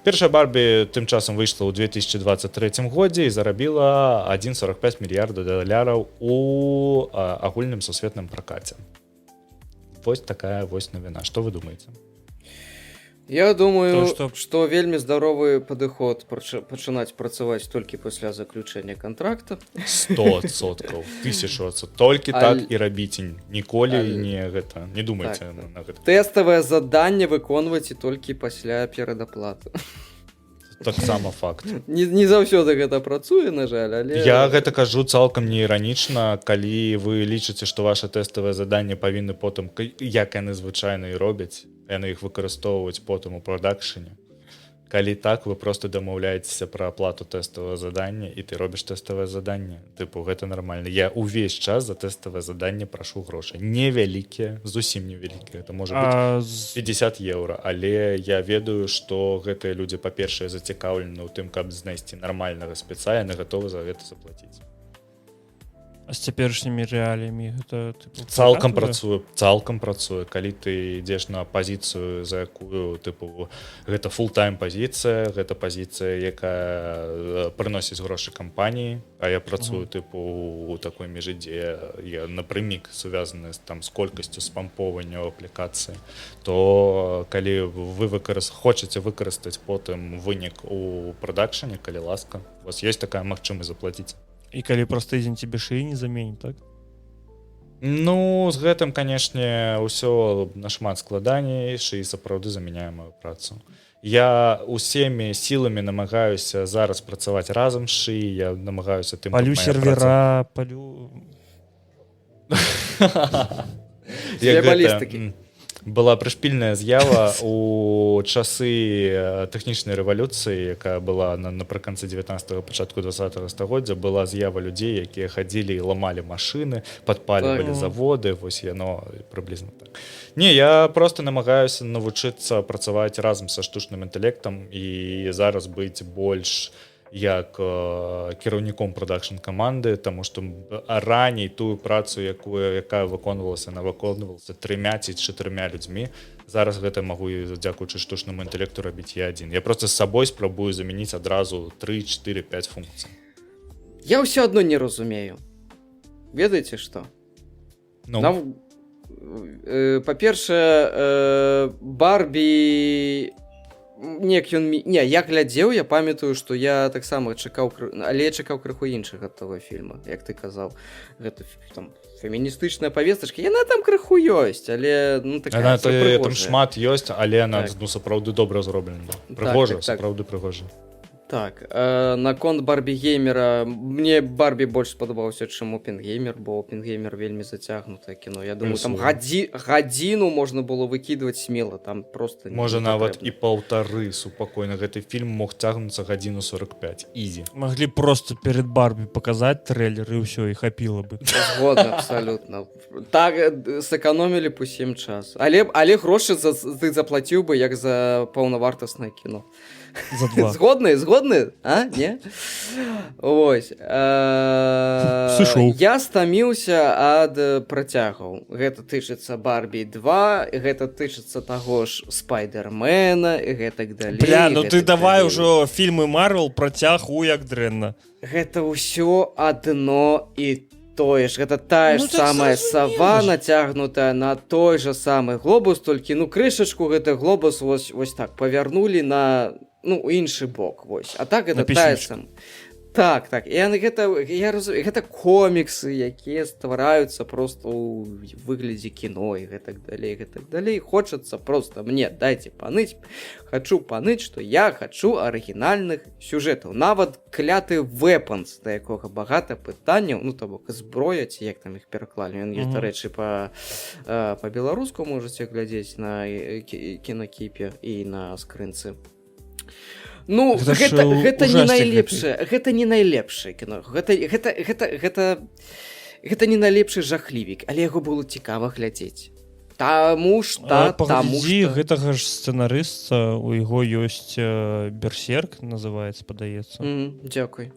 Першая Барбі тым часам выйшла ў 2023 годзе і зарабіла 1,45 мільярда даляраў у агульным сусветным пракаце. Вось такая вось навіна. Што вы думаеце? Я думаю, што вельмі здаровы падыход пачынаць працаваць толькі пасля заключэння кантракта. 100%, 1000%. Толькі так і рабіце. Ніколі не думайце на гэта. Тэставае заданне выконваць і толькі пасля перадаплаты. Таксама факт. Не заўсёды гэта працуе, на жаль, але... Я гэта кажу цалкам не іранічна, калі вы лічыце, што ваше тэставае заданне павінны потым, як яны звычайна і робяць, яны іх выкарыстоўваюць потым у прадакшане. Калі так, вы просто дамаўляецеся пра аплату тэставага задання і ты робіш тэставае заданне. Гэта нармальна. Я ўвесь час за тэставае заданне прашу грошай. Невялікія, зусім невялікія. Это можа быць 50 еўра. Але я ведаю, што гэтыя людзі, па-першае, зацікаўлены ў тым, каб знайсці нармальнага спеца, яны гатовы за гэта заплаціць. А з цяперашнімі рэаліямі гэта цалкам працуе. Калі ты ідзеш на пазіцыю, за якую гэта фултайм пазіцыя, гэта пазіцыя, якая прыносіць грошы кампаніі, а я працую у такой межы, дзе я напрямік сувязаны з колькасцю спамповання ў аплікацыі, то калі вы хочаце выкарыстаць потым вынік у прадакшане, калі ласка, у вас ёсць такая магчымасць заплаціць. І калі проста ідзем тебе шыі не заменіць, так? Ну, з гэтым, канешне, ўсё нашмат складаней, шыі сапраўды замяняе маю працу. Я усімі сіламі намагаюся зараз працаваць разам з шыі, я намагаюся тым... Палю сервера, палю... Для балістыкі. Была прышпільная з'ява у часы тэхнічнай рэвалюцыі, якая была напрыканцы 19-го, пачатку 20-го стагоддзя, была з'ява людзей, якія хадзілі і ламалі машыны, падпальвалі заводы, вось яно прыблізна так. Не, я просто намагаюся навучыцца працаваць разам са штучным інтэлектам і зараз быць больш як кіраўніком прадакшн-каманды, таму што раней тую працу, якая выконвалася 3 ці 4 людзьмі, зараз гэта магу, дзякуючы штучнаму інтэлекту, рабіць я адзін. Я просто з сабой спрабую замяніць адразу 3, 4, 5 функцый. Я ўсё адно не разумею. Ведаеце што? Ну. Па-першае, Барбі... Не, я глядзеў, я памятаю, што я таксама чакаў, але я чакаў крыху іншых ад таго фільма, як ты казаў. Гэта там феміністычная павестачка, яна там крыху ёсць, але ну такая прыгожая. Там шмат ёсць, але яна ну, сапраўды добра зроблена. Прыгожа, сапраўды прыгожа. Так, наконт Барбі-геймера, мне Барбі больш спадабаўся, чым Опенгеймер, бо Опенгеймер вельмі зацягнутае кіно. Я думаю, там гадзіну можна было выкідваць смела, там просто... Можа нават і 1,5 супакойна. Гэты фільм мог цягнуцца гадзіну 45. Ізі. Маглі просто перед Барбі паказаць трэйлер, і ўсё, і хапіла бы. Згодна, абсалютна. Так, сэканомілі б усім час. Але грошы ты заплаціў бы, як за паўнавартаснае кіно. За 2. Згодны? А? Не? Ось. Я стаміўся ад працягаў. Гэта тычыцца Барбі 2, гэта тычыцца таго ж Спайдермена, і гэтак далей. Бля, ну ты давай ўжо фільмы Марвел працягу як дрэнна. Гэта ўсё адно і тое ж, гэта тая ж самая сава нацягнутая на той же самы глобус, толькі ну крышачку гэты глобус вось так павярнулі на ну іншы бок, вось. А так гэта тая сама. Так. І гэта коміксы, якія ствараюцца просто ў выглядзе кіно і гэтак далей. Хочацца просто мне дайце паныць. Хачу паныць, што я хачу арыгінальных сюжэтаў. Нават кляты Weapons, да якога багата пытанняў, ну то бок зброя, ці як там іх пераклалі. Ён ёсць, дарэчы, па-беларуску можаце глядзець на кінакіпе і на скрынцы. Ну, гэта не найлепшае, гэта не найлепшае кіно. Гэта не найлепшы жахлівік, але яго было цікава глядзець. Таму што... Паглядзі, гэтага ж сцэнарыста, у яго ёсць Берсерк, называецца, падаецца. Дзякуй.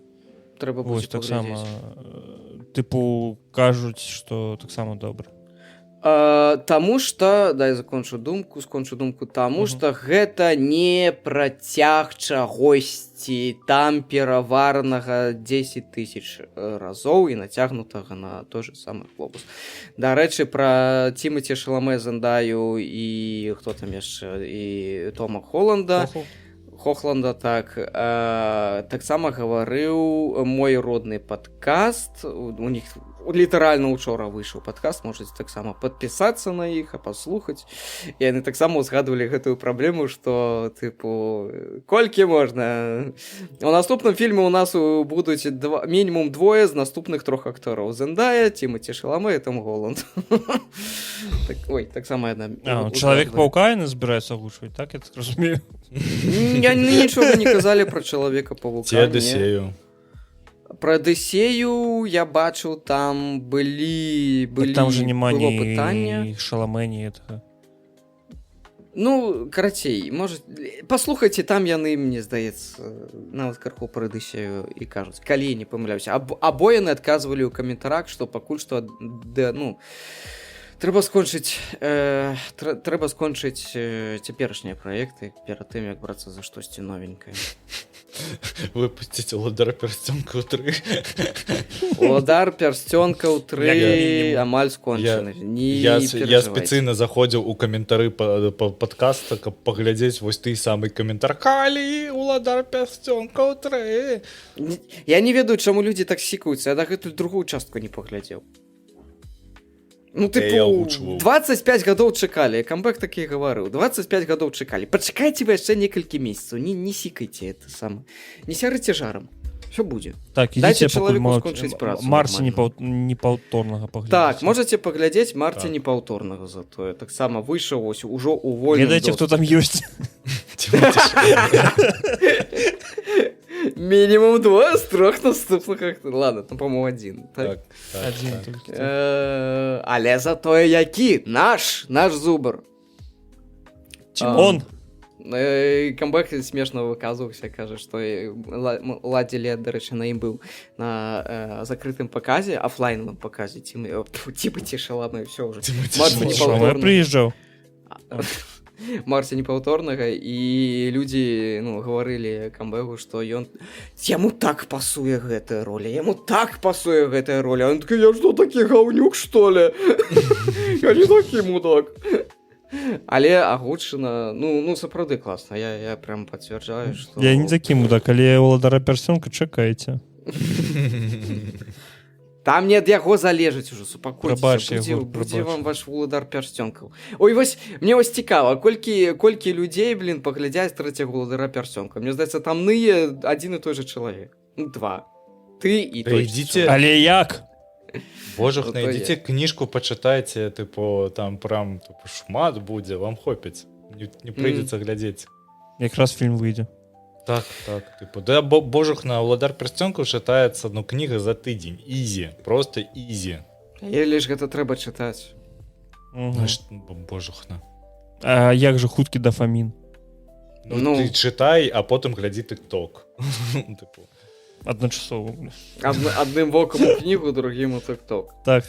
Трэба будзе паглядзець. Тыпу, кажуць, што таксама добра. Таму што, дай скончу думку, таму што гэта не працяг чагосьці там пераваранага 10 000 разоў і нацягнутага на той же самы глобус. Дарэчы, пра Тімоті Шаламэ, Зендаю і хто там яшчэ, і Тома Хохланда, так, таксама гаварыў мой родны падкаст, у них літаральна учора выйшаў падкаст, можаце таксама падпісацца на іх, а паслухаць. І яны таксама ўзгадвалі гэтую праблему, што, тыпу, колькі можна? У наступным фільме у нас будуць мінімум 2 з наступных 3 актораў. Зендая, Тімоті Шаламэ і Том Голланд. Ой, таксама яна... Чалавек-паўка яны збіраюцца агучваць, так? Я так разумею. Я нічога не казалі пра Чалавека-паўка. Ці Адысею. Пра Адысею я бачыў, там былі там же няма пытання. ні Шаламэ, ні гэтага. Ну, карацей, можа, паслухайце, там яны, мне здаецца, нават крыху пра Адысею і кажуць, калі я не памыляюся. Або яны адказвалі ў каментарах, што пакуль што, ну, трэба скончыць цяперашнія праекты перад тым, як брацца за штосьці новенькае. Выпусціць Уладар Пярсцёнкаў 3. Уладар Пярсцёнкаў 3 амаль скончаны. Я спецыйна заходзіў у каментары падкаста, каб паглядзець вось ты самы каментар. Калі Уладар Пярсцёнкаў 3. Я не ведаю, чаму людзі так сікаюцца. Я на гэтую другую частку не паглядзеў. Ну, тыпу, 25 гадоў чакалі, камбэк такі гаварыў, 25 гадоў чакалі. Пачакайце вы яшчэ некалькі месяцаў, не сікайце это сам. Не сярыце жарам. Все будзе. Так, Дайте ідзіце пакуль чалавеку скончыць працу Марці нормально. непаўторнага паглядзець. Так, можете паглядзець Марці Так. непаўторнага затое. Таксама выйшаў ось ужо у вольным Ведаеце, хто там ёсць? Мінімум 2 з 3 наступных актараў. Ладно, там, по-моему, 1. Так, так, Адзін так. толькі. Але затое які? Наш зубр. Он. Камбэк смешна выказваўся, кажа, што ладзілі, дарэчы, на ім быў на закрытым паказе, афлайнавым паказе, ці шаламы, ўсё ўжо. Марці Я прыїжджаў. Марці непаўторнага, і людзі, ну, гаварылі камбэгу, што ён... Яму так пасуе гэтая роля, яму так пасуе гэтая роля. Он такі, я што, такі гаўнюк, што ли? Я не такі мудак. Але агучана, ну сапраўды класна, я прям пацвярджаю, што... Я не такі мудак, але ўладара пярсёнка чакайце. Там не ад яго залежыць ужо, Прабачце, супакойцеся, Егор, будзе прабач. вам ваш уладар пярсцёнкаў. Ой, вось, мне вось цікава, колькі людзей, блин, паглядзяць трэцяга уладара пярсцёнка. Мне здаецца, там ные адзін і той же чалавек. Ну, 2. Ты і Да той ідзіце. Але як? Божах, Ну, то найдзіце кніжку, пачытайце, тыпу, там прям шмат будзе, вам хопіць. Не прыйдзецца глядзець. Якраз фільм выйдзе. Так, тыпу, да, Божах на ўладар пярсцёнкаў чытаецца, ну, кніга за тыдзень. Ізі, просто ізі. Елі ж гэта трэба чытаць. Божахна. А як жа хуткі дафамін? Ну, ты чытай, а потым глядзі тык-ток. Тыпу. Адначасова. Адным вокам у кнігу, другім у тык-ток. Так.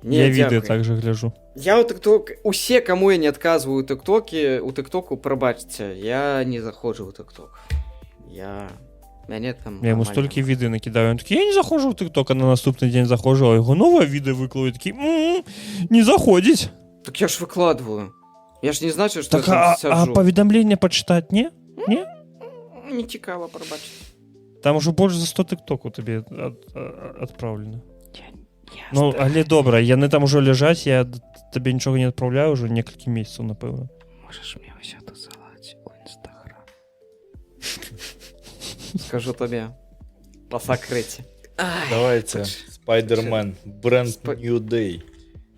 Не, Я відэо дзякуй. так жа гляджу. Я ў тык-ток, усе, каму я не адказваю у тык-току, прабачце, я не заходжу ў тык-ток. Мяне там... Я яму столькі відэо накідаю. Ён такі, я не заходжу ў тык-ток, а на наступны дзень заходжу, а яго новае відэо выклаю. Такі, не заходзіць. Так я ж выкладваю. Я ж не значу, што Так, я а там сяджу. паведамленне пачытаць, не? Не цікава, прабачце. Там ужо больш за 100 тык-токаў табе адпраўлена. Ну, але добра, яны там ужо ляжаць, я табе нічога не адпраўляю ўжо некалькі месяцаў, напэўна. Можаш мне ўсё дасылаць у Інстаграм. Скажу табе па сакрэце. Давайте, Spider-Man, Brand New Day.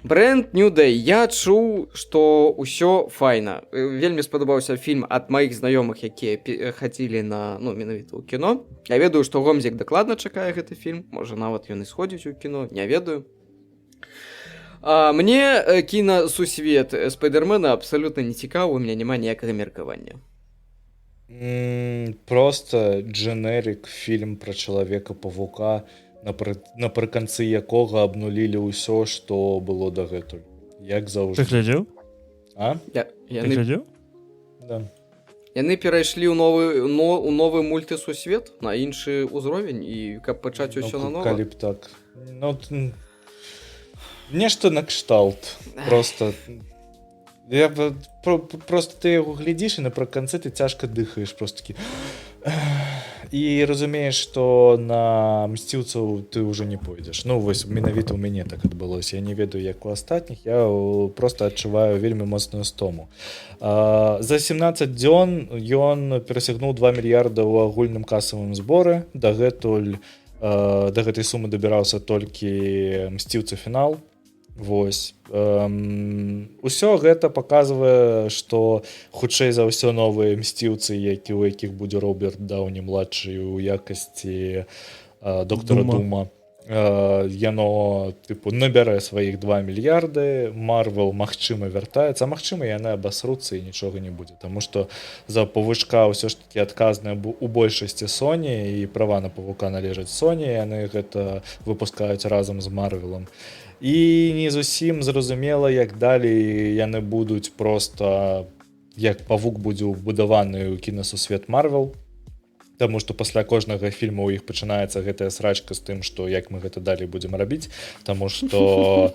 Брэнд New Day. Я чуў, што ўсё файна. Вельмі спадабаўся фільм ад маіх знаёмых, якія хадзілі на, ну, менавіта ў кіно. Я ведаю, што Гомзік дакладна чакае гэты фільм. Можа, нават ён і сходзіць у кіно, не ведаю. Мне кінасусвет Спайдермена абсалютна не цікавы, у мяне няма ніякага меркавання. Просто дженерик фільм пра чалавека-павука, напрыканцы якога абнулілі ўсё, што было дагэтуль. Як Ты заўжды. глядзеў? А? Ты Яны глядзеў? Да. перайшлі ў новы мультысусвет на іншы ўзровень і каб пачаць усё нанова. Калі б так. Ну, нешта накшталт. Просто... Просто ты яго глядзіш і напрыканцы ты цяжка дыхаеш, просто такі... І разумееш, што на мсціўцаў ты ўжо не пойдзеш. Ну, вось, менавіта ў мяне так адбылося. Я не ведаю, як у астатніх, я просто адчуваю вельмі моцную стому. За 17 дзён ён перасягнуў 2 мільярда ў агульным касавым зборы. Да гэтай сумы дабіраўся толькі мсціўцы фінал. Вось. Усё гэта паказвае, што хутчэй за ўсё новыя мсціўцы, у якіх будзе Роберт Даўні-младшы ў якасці доктара Дума. Яно набярэ сваіх 2 мільярды, Марвел магчыма вяртаецца, а магчыма яны абасруцца і нічога не будзе, таму што за павучка ўсё ж такі адказная у большасці Sony, і права на павука належаць Sony, яны гэта выпускаюць разам з Марвелом. І не зусім зразумела, як далей яны будуць просто, як павук будзе ўбудаваны ў кінасусвет Марвел, таму што пасля кожнага фільма ў іх пачынаецца гэтая срачка з тым, што як мы гэта далей будзем рабіць, таму што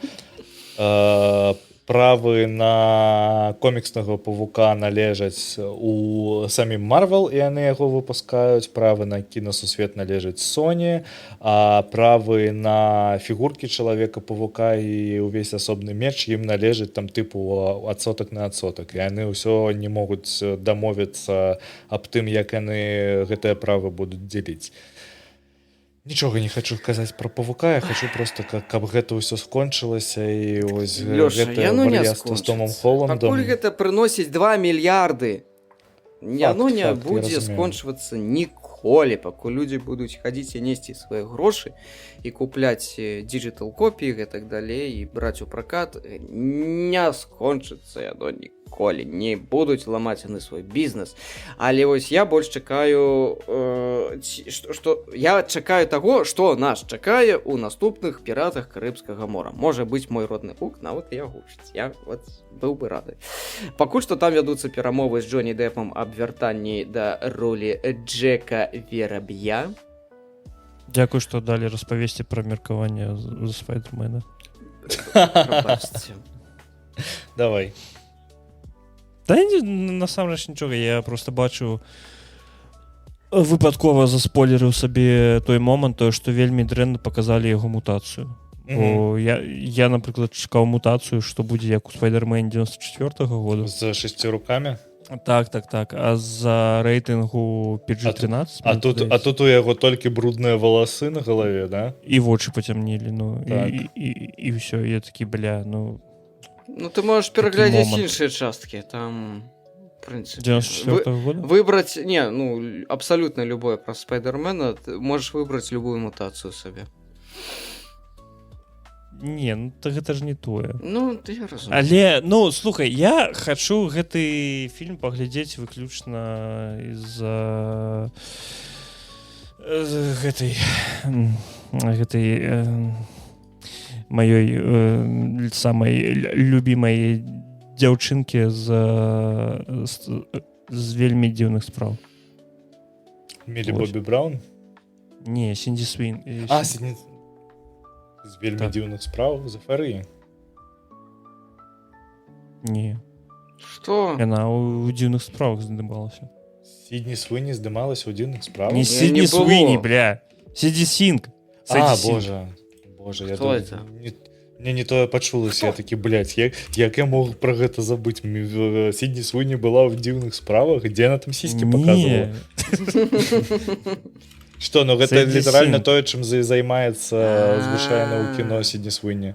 правы на комікснага павука належаць у самім Марвел, і яны яго выпускаюць, правы на кінасусвет належаць Sony, а правы на фігуркі чалавека-павука і ўвесь асобны меч ім належыць там тыпу адсотак на адсотак. І яны ўсё не могуць дамовіцца аб тым, як яны гэтыя правы будуць дзеліць. Нічога не хочу казаць про павука, я хочу просто каб гэта ўсё скончылася і вось Лёша, яно не вар'яцтва з Томом скончыцца. Холландам. Пакуль гэта прыносіць 2 мільярды, яно не факт, я будзе разумею. скончвацца ніколі, пакуль людзі будуць хадзіць і несці свае грошы і купляць діджитал копіі і так далей і браць у пракат, не скончыцца яно ніколі, не будуць ламаць яны свой бізнес. Але вось я больш чакаю я чакаю таго, што нас чакае ў наступных піратах Карыбскага мора. Можа быць, мой родны гук нават і агучыць. Я вот быў бы рады. Пакуль што там вядуцца перамовы з Джонні Дэпам аб вяртанні да ролі Джека Вераб'я. Дзякуй, што далі распавесці пра меркаванне за Спайдермена. Прабачце. Давай. Та насамрэч нічога, я просто бачу выпадкова заспойлерыў сабе той момант, тое, што вельмі дрэнна паказалі яго мутацыю. Бо я, напрыклад, чакаў мутацыю, што будзе як у Спайдермен 94-го года. З 6 руками. Так. А за рэйтынгу PG-13. А тут у яго толькі брудныя валасы на галаве, да? І вочы пацямнелі, ну, Так. і ўсё, я такі, бля, ну... Ну, ты можаш пераглядзець момант. іншыя часткі, там, в прынцыпе... 94-го года? Выбраць, не, ну, абсалютна любое пра Спайдермена, ты можаш выбраць любую мутацыю сабе. Не, ну, так гэта ж не тое. Ну, ты разумею. Але, ну, слухай, я хачу гэты фільм паглядзець выключна з-за гэтай маёй самай любімай дзяўчынкі з вельмі дзіўных спраў. Мілі Ось. Бобі Браун? Не, Сінді Свін. Сідні. З вельмі Так. дзіўных спраў з эфарыі. Не, Што? яна ў дзіўных справах здымалася. Сідні Свині здымалася ў дзіўных справах? Не не Сідні было. Свіні, бля. Сідні Сінг. Боже, я Хто думаю, это? мне не тое пачулася, я такі, блядь, як я мог пра гэта забыць? Сідні Свині была ў дзіўных справах, дзе яна там сіські показывала? Што, ну гэта Сідні літаральна Сінг. тое, чым займаецца звычайна ў кіно Сідні Свині.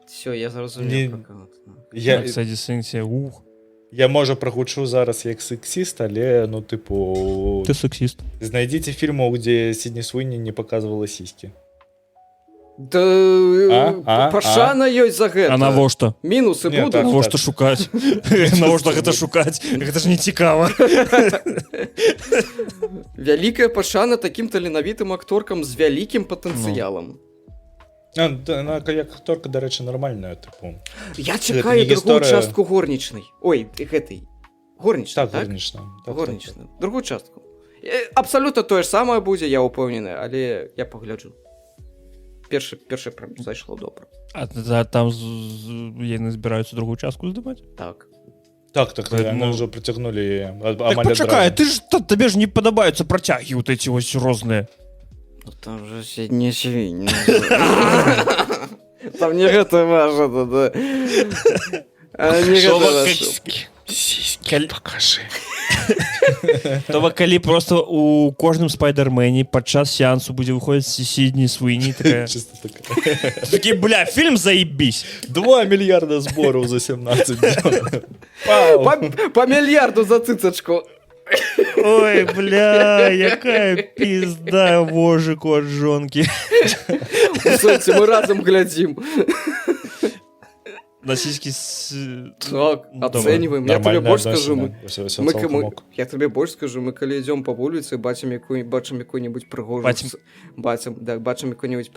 Всё, я Не- зразумеў. Пра каго ты. Сідні Сінг, ух. Я, можа, прагучу зараз як сексіст, але, ну, типу, Ты сексіст. знайдзіце фільмаў, дзе Сідні Свині не показывала сіські. Да, пашана ёсць за гэта. А навошта? Мінусы Не, будуць. так. Навошта шукаць? Навошта гэта шукаць? Гэта ж не цікава. Вялікая пашана такім таленавітым акторкам з вялікім патэнцыялам. Як акторка, дарэчы, нармальная, типу. Я Гэта чакаю не другую гісторыя. частку горнічнай. Ой, гэтай. Горнічнай, Так, так? горнічна. Горнічную. Другую частку. Абсалютна тое ж самае будзе, я ўпэўнены, але я пагляджу. Першы прям зайшло добра. А там яны збіраюцца другую частку здымаць? Так. Так, Поэтому- яны ўжо прыцягнулі яе. Так пачакай, ты ж табе ж не падабаюцца працягі вот эти вось розныя. Ну там же не свінь. Там не гэта важна, да. Не гэта важна. Сіські покажи. То калі просто у кожным Спайдермэне падчас сеансу будзе выходзіць Сідні Свіні, такая... Чисто така. Такі, бля, фільм заебись. 2 мільярда збораў за 17 дзён. Пау. По мільярду за цыцачку. Ой, бля, якая пізда вожыку ад жонкі. Слухайте, мы разом глядзім. На сіські Так, Добра. оцениваем. Я тебе больше скажу, мы... я тебе больше скажу, мы коли идем по вулице, бачим якую-нибудь пригожую, бачим якую-нибудь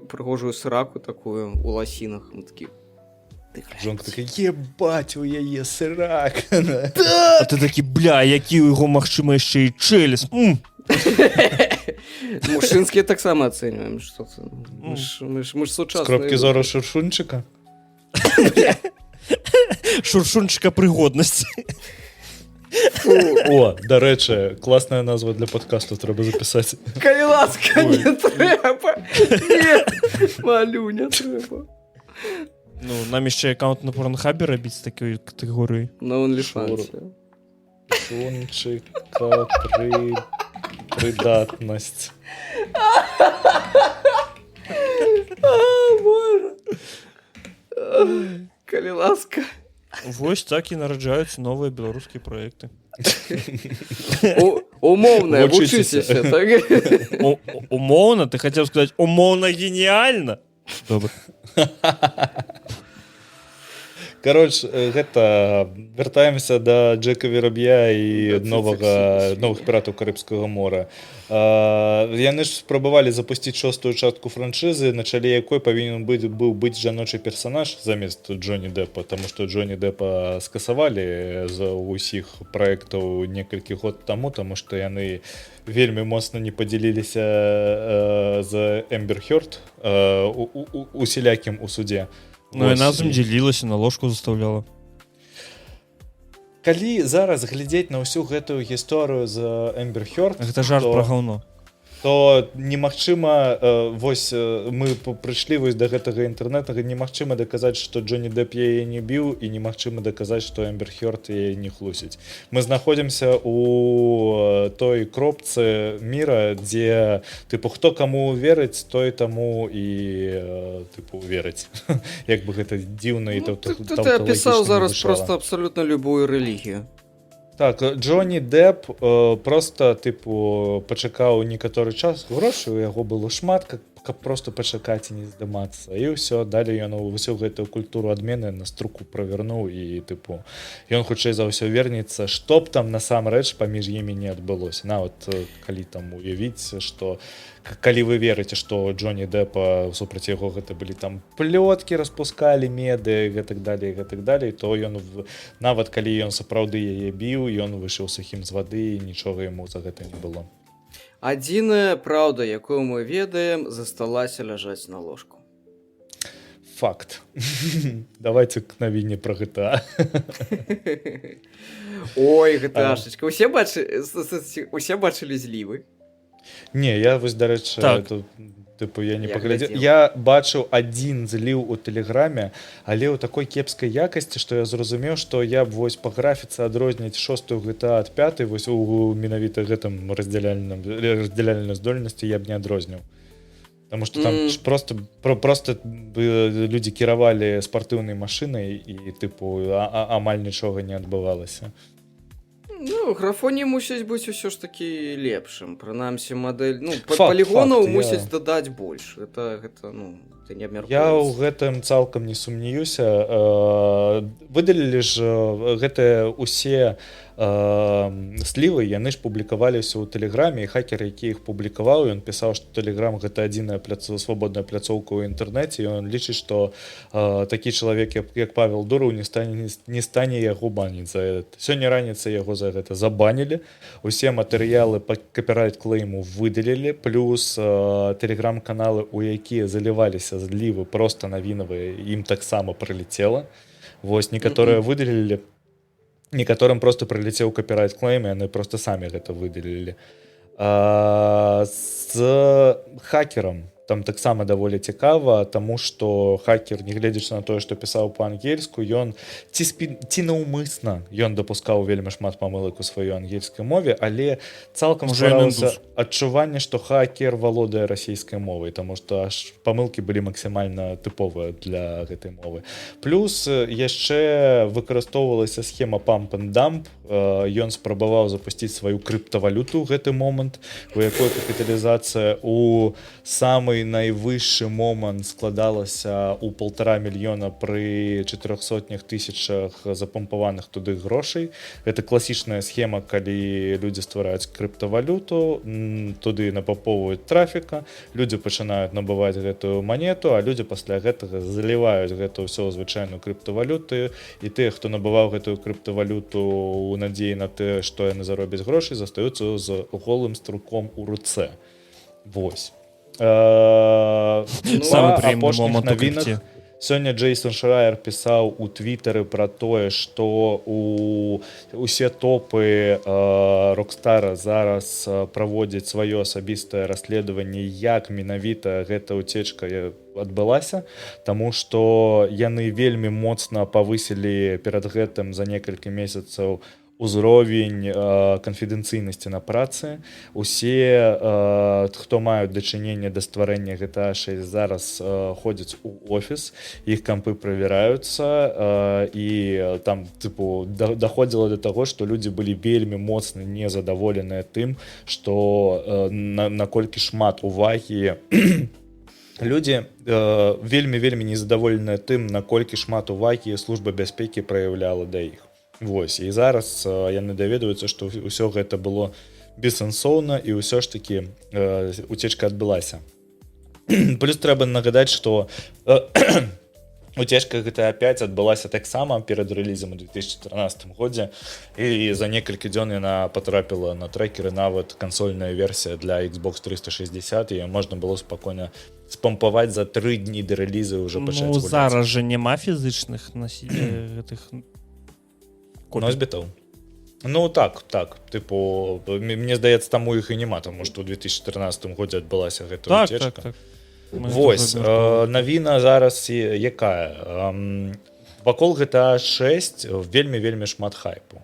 пригожую сраку такую у лосинах, мы такие. Жонка така, ебать, у яе сырак. А ты такі, бля, які у яго магчыма яшчэ і чэлес. Мужчинские так само оцениваем что-то. Мы ж сучасные. Скропки зору Шуршунчика. Шуршунчика прыгоднасці. О, дарэчы, класная назва для подкасту трэба запісаць. Калі ласка, не трэба. Не, малю, не трэба. Ну, нам яшчэ аккаунт на Порнхабе рабіць з такой катэгорыі. На OnlyFans. Шунчика прыдатнасць. Боже. Калі ласка. Вось так і нараджаюцца новыя беларускія праекты. Умоўна, Вучыцеся. вучыцеся, так? Умоўна, ты хацеў сказаць умоўна геніяльна. Добра. Короче, гэта вяртаемся да Джека Вераб'я і новых піратаў Карыбскага мора. Яны ж спрабавалі запусціць 6-ю частку франшызы, на чале якой павінен быў быць жаночы персанаж замест Джоні Дэпа, таму што Джоні Дэпа скасавалі з усіх праектаў некалькі год таму што яны вельмі моцна не падзяліліся з Эмбер Хёрд усялякім у судзе. Ну, яна з ім дзялілася, на ложку заставляла. Калі зараз глядзець на ўсю гэтую гісторыю з Эмбер Хёрд, Гэта жарт пра гаўно. то немагчыма, вось мы прыйшлі вось да гэтага інтэрнэта, немагчыма даказаць, што Джоні Дэп яе не біў, і немагчыма даказаць, што Эмбер Хёрд яе не хлусіць. Мы знаходзімся у той кропцы міра, дзе тыпу хто каму верыць, той таму і тыпу верыць. Як бы гэта дзіўна і Ты апісаў зараз просто абсалютна любую рэлігію. Так, Джоні Дэп просто, тыпу, пачакаў некаторы час, грошай у яго было шмат, каб просто пачакаць і не здымацца. І ўсё, далі ён усю гэтую культуру адмены на струку правярнуў і, тыпу, ён хутчэй за ўсё вернецца, што б там насамрэч паміж імі не адбылося. Нават калі там уявіць, што калі вы верыце, што Джоні Дэпа супраць яго гэта былі там плёткі, распускалі меды, гэтак далей, то ён, нават калі ён сапраўды яе біў, ён выйшаў сухім з вады і нічога яму за гэта не было. Адзіная праўда, якую мы ведаем, засталася ляжаць на ложку. Факт. Давайте к навіне пра GTA. Ой, GTA-шечка. Усе бачылі злівы? Не, я вось, дарэчы, Так. тыпу, я не Я паглядзеў. глядзеў. Я бачыў адзін зліў у тэлеграме, але ў такой кепскай якасці, што я зразумеў, што я б вось па графіцы адрозніць 6-ю GTA ад 5-й, вось у менавіта гэтым раздзяляльнай здольнасці я б не адрозніў. Таму што там ж просто людзі кіравалі спартыўнай машынай і, тыпу, амаль нічога не адбывалася. Ну, графоні мусіць быць усё ж такі лепшым. Прынамсі, мадэль... Ну, Факт, палігонаў факт, мусіць дадаць больш. Гэта ну, ты не абмяркоўваеш. Я ў гэтым цалкам не сумнеюся. Выдалілі ж гэтыя усе слівы, яны ж публікаваліся ў тэлеграме, і хакер, які іх публікаваў, ён пісаў, што тэлеграм гэта адзіная свабодная пляцоўка ў інтэрнэце, і ён лічыць, што такі чалавек, як Павел Дураў, не стане яго баніць за гэта. Сёння раніцай яго за гэта забанілі, усе матэрыялы па капірайт-клейму выдалілі, плюс тэлеграм-каналы, у якія заліваліся злівы проста навінавыя, ім таксама прылецела. Вось, некаторыя выдалілі, некаторым просто прилетел копирайт-клейм, и они просто сами это выделили. С хакером там таксама даволі цікава, таму што хакер, не гледзячы на тое, што пісаў па-ангельску, ён ці наўмысна ён дапускаў вельмі шмат памылак у сваёй ангельскай мове, але цалкам стваралася адчуванне, што хакер валодае расійскай мовай, таму што аж памылкі былі максімальна тыповыя для гэтай мовы. Плюс яшчэ выкарыстоўвалася схема pump and dump, ён спрабаваў запусціць сваю крыптавалюту ў гэты момант, у якой капіталізацыя у самы найвышшы момант складалася ў 1,5 мільёна пры 400 тысячах запампаваных туды грошай. Гэта класічная схема, калі людзі ствараюць крыптавалюту, туды напампоўваюць трафіка, людзі пачынаюць набываць гэтую манету, а людзі пасля гэтага заліваюць гэта ўсё ў звычайную крыптавалюту, і тыя, хто набываў гэтую крыптавалюту у надзеі на тое, што яны заробяць грошай, застаюцца з голым струком у руцэ. Вось. Самы прыемны момант у крыпце. Сёння Джейсон Шрайер пісаў у твітары пра тое, што усе топы Рокстара зараз праводзяць сваё асабістае расследаванне, як менавіта гэта ўцечка адбылася, таму што яны вельмі моцна павысілі перад гэтым за некалькі месяцаў узровень канфідэнцыйнасці на працы. Усе, хто маюць дачыненне да стварэння GTA 6, зараз ходзяць у офіс, іх кампы правяраюцца, і там тыпу даходзіла да таго, што людзі былі вельмі моцна незадаволеныя тым, што наколькі шмат увагі людзі вельмі незадаволеныя тым, наколькі шмат увагі служба бяспекі праяўляла да іх. Вось, і зараз яны даведваюцца, што ўсё гэта было бессэнсоўна, і ўсё ж такі уцечка адбылася. Плюс трэба нагадаць, што уцечка GTA 5 адбылася таксама перад рэлізам у 2014 годзе, і за некалькі дзён яна патрапіла на трекеры, нават кансольная версія для Xbox 360, і можна было спакойна спампаваць за 3 дні да рэліза ўжо пачаць гуляць. Зараз жа няма фізычных гэтых носьбітаў. Ну так, тыпу, мне здаецца, там у іх і няма, таму што ў 2014 годзе адбылася гэта уцечка. Вось, навіна зараз якая? Вакол GTA 6 вельмі шмат хайпу.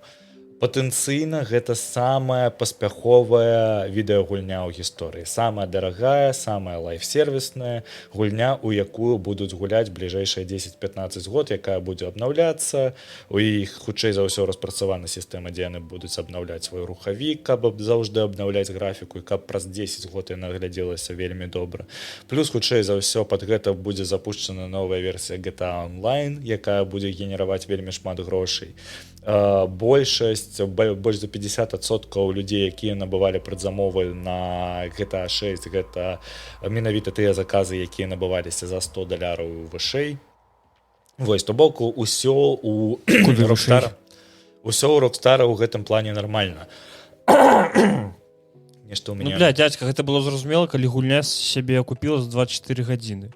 Патэнцыйна гэта самая паспяховая відэагульня ў гісторыі. Самая дарагая, самая лайфсервісная гульня, у якую будуць гуляць бліжэйшыя 10-15 год, якая будзе абнаўляцца. У іх хутчэй за ўсё распрацавана сістэма, дзе яны будуць абнаўляць свой рухавік, каб заўжды абнаўляць графіку, і каб праз 10 год яна глядзелася вельмі добра. Плюс хутчэй за ўсё пад гэта будзе запушчана новая версія GTA Online, якая будзе генераваць вельмі шмат грошай. Больш за 50% людзей, якія набывалі прадзамовы на GTA 6, гэта менавіта тыя заказы, якія набываліся за $100 вышэй. Вось, то бок усё у Rockstar ў гэтым плане нармальна. Нешта ў мяне... Ну, дядька, гэта было зразумела, калі гульня сябе акупіла за 24 гадзіны.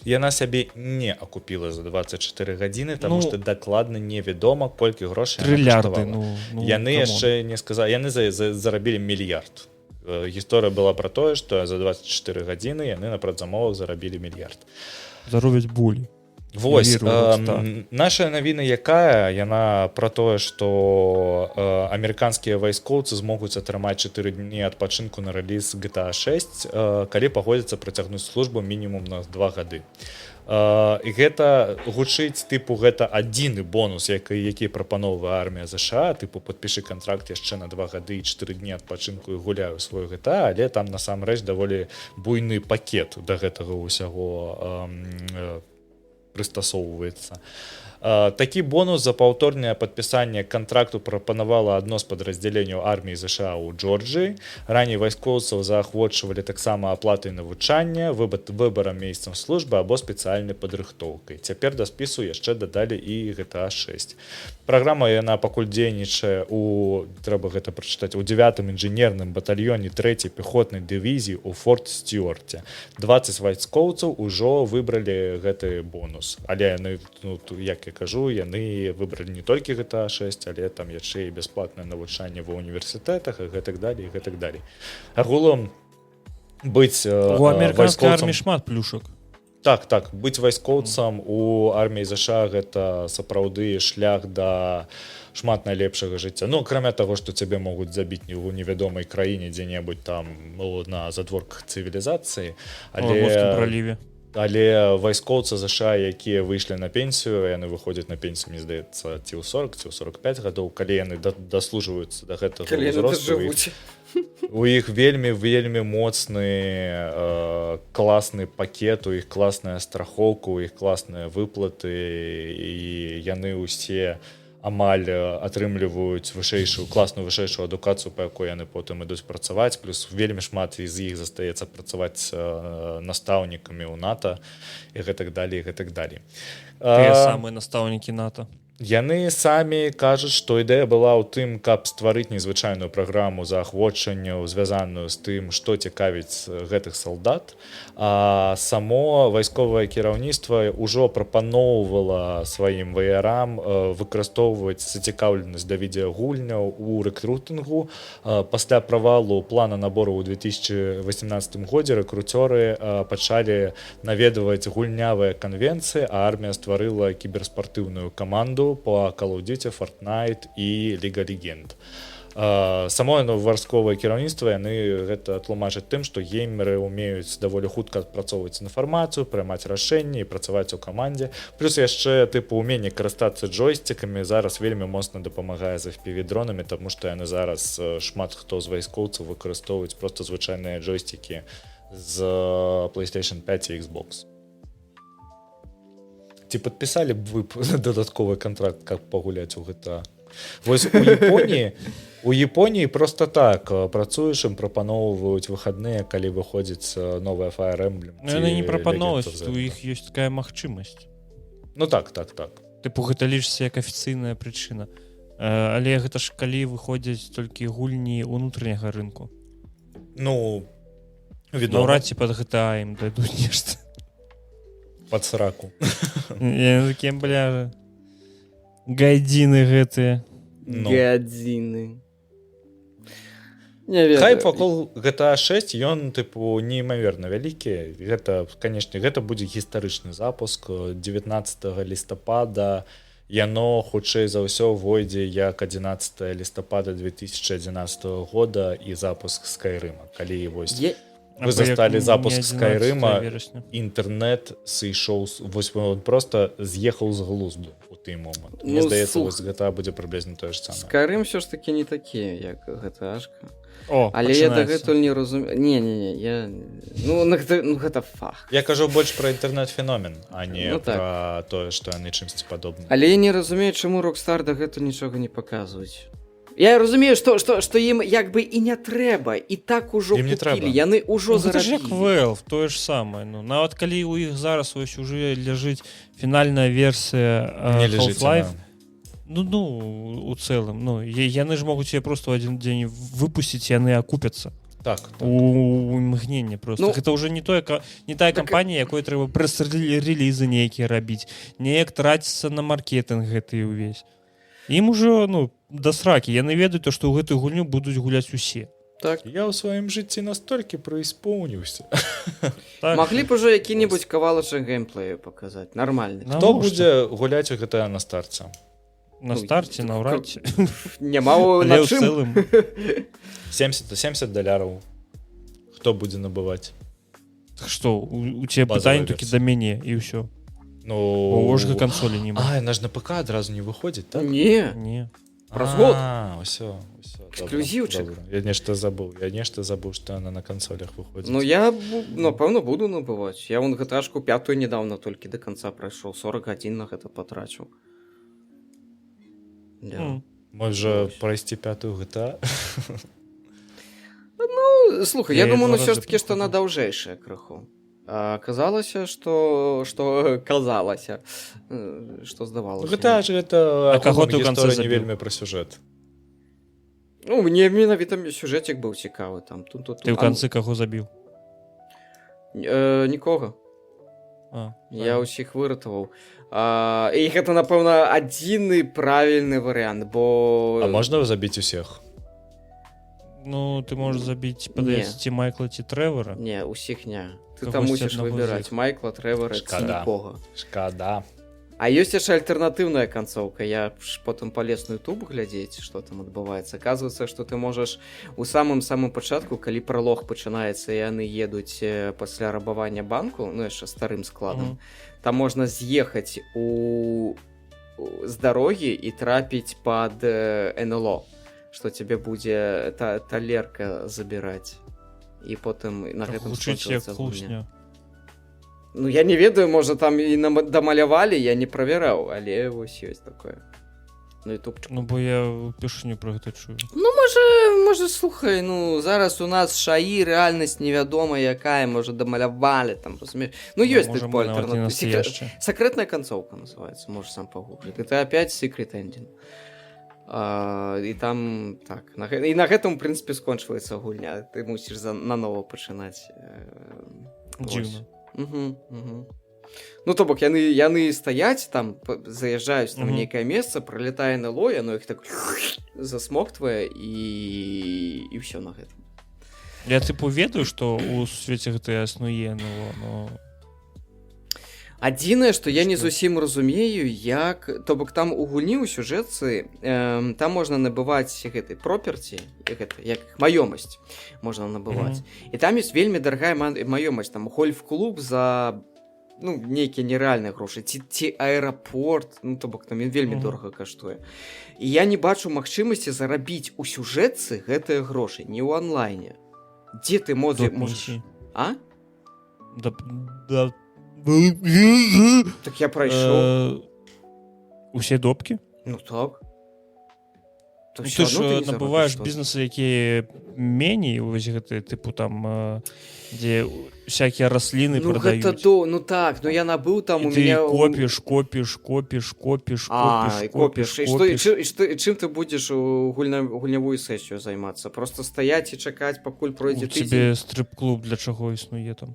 Яна сябе не акупіла за 24 гадзіны, таму што дакладна невядома, колькі грошай яна каштавала. Яны яшчэ не сказалі, яны зарабілі мільярд. Гісторыя была пра тое, што за 24 гадзіны яны на прадзамовах зарабілі мільярд. Заробяць булі. Вось, наша навіна якая? Яна пра тое, што амерыканскія вайскоўцы змогуць атрымаць 4 дні адпачынку на рэліз GTA 6, калі пагодзяцца працягнуць службу мінімум на 2 гады. І гэта гучыць, тыпу, гэта адзіны бонус, які прапаноўвае армія ЗША, тыпу, падпішы кантракт яшчэ на 2 гады і 4 дні адпачынку і гуляю свой GTA, але там насамрэч даволі буйны пакет да гэтага ўсяго прыстасоўваецца. Такі бонус за паўторнае падпісанне кантракту прапанавала адно з падраздзяленняў арміі ЗША ў Джорджыі. Раней вайскоўцаў заахвочвалі таксама аплатай навучання, выбарам месцам службы або спецыяльнай падрыхтоўкай. Цяпер да спісу яшчэ дадалі і GTA 6. Праграма яна пакуль дзейнічае трэба гэта прачытаць, у 9-м інжынерным батальёне 3-й пехотнай дывізіі ў Форт Стюарце. 20 вайскоўцаў ужо выбралі гэты бонус. Але яны, як я кажу, яны выбралі не толькі GTA 6, але там яшчэ і бясплатнае навучанне ва універсітэтах і гэтак далей, і гэтак далей. Агулам быць у амерыканскай арміі шмат плюшак. Так, быць вайскоўцам у арміі ЗША гэта сапраўды шлях да шмат найлепшага жыцця. Ну, акрамя таго, што цябе могуць забіць ў невядомай краіне дзе-небудзь там на задворках цывілізацыі, але вайскоўцы ЗША, якія выйшлі на пенсію, яны выходзяць на пенсію, мне здаецца, ці ў 40, ці ў 45 гадоў, калі яны даслужваюцца да гэтага ўзросту, у іх вельмі моцны класны пакет, у іх класная страхоўка, у іх класныя выплаты, і яны ўсе амаль атрымліваюць класную вышэйшую адукацыю, па якой яны потым ідуць працаваць, плюс вельмі шмат з іх застаецца працаваць настаўнікамі ў НАТО і гэтак далей, і гэтак далей. Тыя самыя настаўнікі НАТО. Яны самі кажуць, што ідэя была ў тым, каб стварыць незвычайную праграму заахвочванняў, звязаную з тым, што цікавіць гэтых салдат. А само вайсковае кіраўніцтва ўжо прапаноўвала сваім ваярам выкарыстоўваць зацікаўленасць да відэагульняў у рэкрутынгу. Пасля правалу плана набору ў 2018 годзе рэкруцёры пачалі наведваць гульнявыя канвенцыі, а армія стварыла кіберспартыўную каманду, году по Call of Duty, Fortnite і Liga Legend. Самое варсковае кіраўніцтва яны гэта тлумачаць тым, што геймеры умеюць даволі хутка адпрацоўваць інфармацыю, прымаць рашэнні і працаваць у камандзе. Плюс яшчэ тыпу уменне карыстацца джойстикамі зараз вельмі моцна дапамагае з FPV-дронамі, таму што яны зараз шмат хто з вайскоўцаў выкарыстоўваюць проста звычайныя джойстики з PlayStation 5 і Xbox. Ці падпісалі б вы дадатковы контракт, каб пагуляць у GTA? Вось у Японіі просто так працуеш, ім прапаноўваюць выхадныя, калі выходзіць новая Fire Emblem. Яны не прапаноўваюць, у іх ёсць такая магчымасць. Ну так. Тыпу гэта лічыцца як афіцыйная прычына. Але гэта ж калі выходзяць толькі гульні ўнутранняга рынку. Ну, відома. Наўрад ці пад GTA ім дадуць нешта. Пад сраку. Я такія, бля, гайдзіны гэтыя. Гадзіны. Не ведаю. Хайп вакол GTA 6, ён, тыпу, неймаверна вялікі. Гэта, канешне, гэта будзе гістарычны запуск 19 лістапада. Яно, хутчэй за ўсё, войдзе як 11 лістапада 2011 года і запуск Скайрыма. Калі вось вы засталі запуск Скайрыма, інтэрнэт сышоў, вось он просто з'ехаў з глузду у той момант. Мне здаецца, вось GTA будзе прыблізна тое ж самае. Скайрым ўсё ж такі не такі, як GTA-шка. Але пачынаецца. я дагэтуль не разумею. Не, я... Ну, гэта фах. Я кажу больш пра інтэрнэт-феномен, а не Ну, так. пра тое, што яны чымсьці падобны. Але я не разумею, чаму Rockstar дагэтуль нічога не паказваюць. Я разумею, што ім як бы і не трэба, і так ужо Ім не трэба. купілі, яны ўжо Гэта ж як зарабілі. Valve, тое ж самае. Ну, нават калі ў іх зараз ось уже ляжыць фінальная версія Не ляжыць Half-Life, яна. у цэлым, яны ж могуць яе просто ў адзін дзень выпусціць, яны акупяцца. Так. У імгненне просто. Ну, Гэта ўжо не тая кампанія, якой трэба прэс-рэлізы нейкія рабіць, неяк траціцца на маркетинг гэты ўвесь. Ім ужо, да сракі, яны ведаюць, што ў гэтую гульню будуць гуляць усе. Так. Я ў сваім жыцці настолькі прыспоўніўся. Так. Маглі б ужо які-небудзь кавалачак геймплею паказаць, нармальны. Хто будзе гуляць у GTA на старце? На старце, наўрад ці. Няма Але на ў чым. цэлым. $70. Хто будзе набываць? Што, у цябе Базовая пытанне толькі версія. да мяне, і ўсё. Ну... Ожга кансолі нема. Яна ж на ПК адразу не выходзіць, так? Не, праз год. Усё. Эксклюзіўчык. Я нешта забыў, што яна на кансолях выходзіць. Ну я, напэўна, буду набываць. Я вон GTA-шку 5 недавно толькі до конца прайшоў, 40 гадзін на гэта патрачыў. Можа прайсці 5-ю GTA? Ну, слухай, я Я думаю, два все ж разы таки, што на даўжэйшае крыху. Казалася, што здавалася. GTA ж гэта каго ты ў канцы гісторыя не забіў? вельмі пра сюжэт. Ну, мне менавіта сюжэтик быў цікавы там. Ты ў канцы каго забіў? Нікога. Я ўсіх выратаваў. І гэта, напэўна, адзіны правільны варыянт, бо... А можна забіць усіх? Ну, ты можаш забіць, падаецца, ці Майкла, ці Трэвора? Не, усіх не. Ты Кагосьці там мусіш аднаго выбіраць з іх. Майкла, Трэвора ці Шкада. нікога. Шкада. А ёсць яшчэ альтэрнатыўная канцоўка. Я ж потым палез на YouTube глядзець, што там адбываецца. Аказваецца, што ты можаш у самым пачатку, калі пралог пачынаецца, і яны едуць пасля рабавання банку, ну яшчэ старым складам, там можна з'ехаць з дарогі і трапіць пад НЛО, што цябе будзе талерка забіраць. І потым на гэтым скончылася гульня. Ну, я не ведаю, можа, там і дамалявалі, я не правяраў, але вось ёсць такое. Ну, ютубчик. Ну, бо я ўпершыню пра гэта чую. Ну, можа, слухай, зараз у нас шаі, рэальнасць невядома якая, можа, дамалявалі, там, разумееш? Ну, ёсць Можа, тыпу нават і настояшча. Сакрэтная канцоўка называецца, можаш сам пагугліць. Это опять Secret Ending. І там, так, і на гэтым, у прынцыпе, скончваецца гульня. Ты мусіш нанова пачынаць. Дзіўна. Ну, то бок, яны стаяць там, заязджаюць там нейкае месца, пролетае НЛО, яно іх так засмоктвае і ўсё на гэтым. Я тыпу ведаю, што ў свеце гэта існуе НЛО, но... Адзінае, што я не Што? зусім разумею, як то бок там у гульні ў сюжэтцы там можна набываць гэтай проперці, гэта як маёмасць можна набываць. І там ёсць вельмі дарагая маёмасць, там гольф-клуб за ну нейкія нерэальныя грошы ці аэрапорт, ну то бок там ён вельмі дорага каштуе. І я не бачу магчымасці зарабіць у сюжэтцы гэтыя грошы не ў онлайне. Дзе ты можаш? А? Да. Так я прайшоў. Усе допкі? Ну так. То Ты всё ж адно ты не набываеш заробіш бізнесы, якія меней, вось гэты, тыпу там, дзе всякія расліны ну прадаюць. гэта то, ну так, ну я набыў там І у ты меня копіш. і копіш. І чым ты будзеш у гульнявую сесію займацца? Просто стаяць і чакаць, пакуль пройдзе тыдзень. Тебе стрип-клуб для чаго існуе там?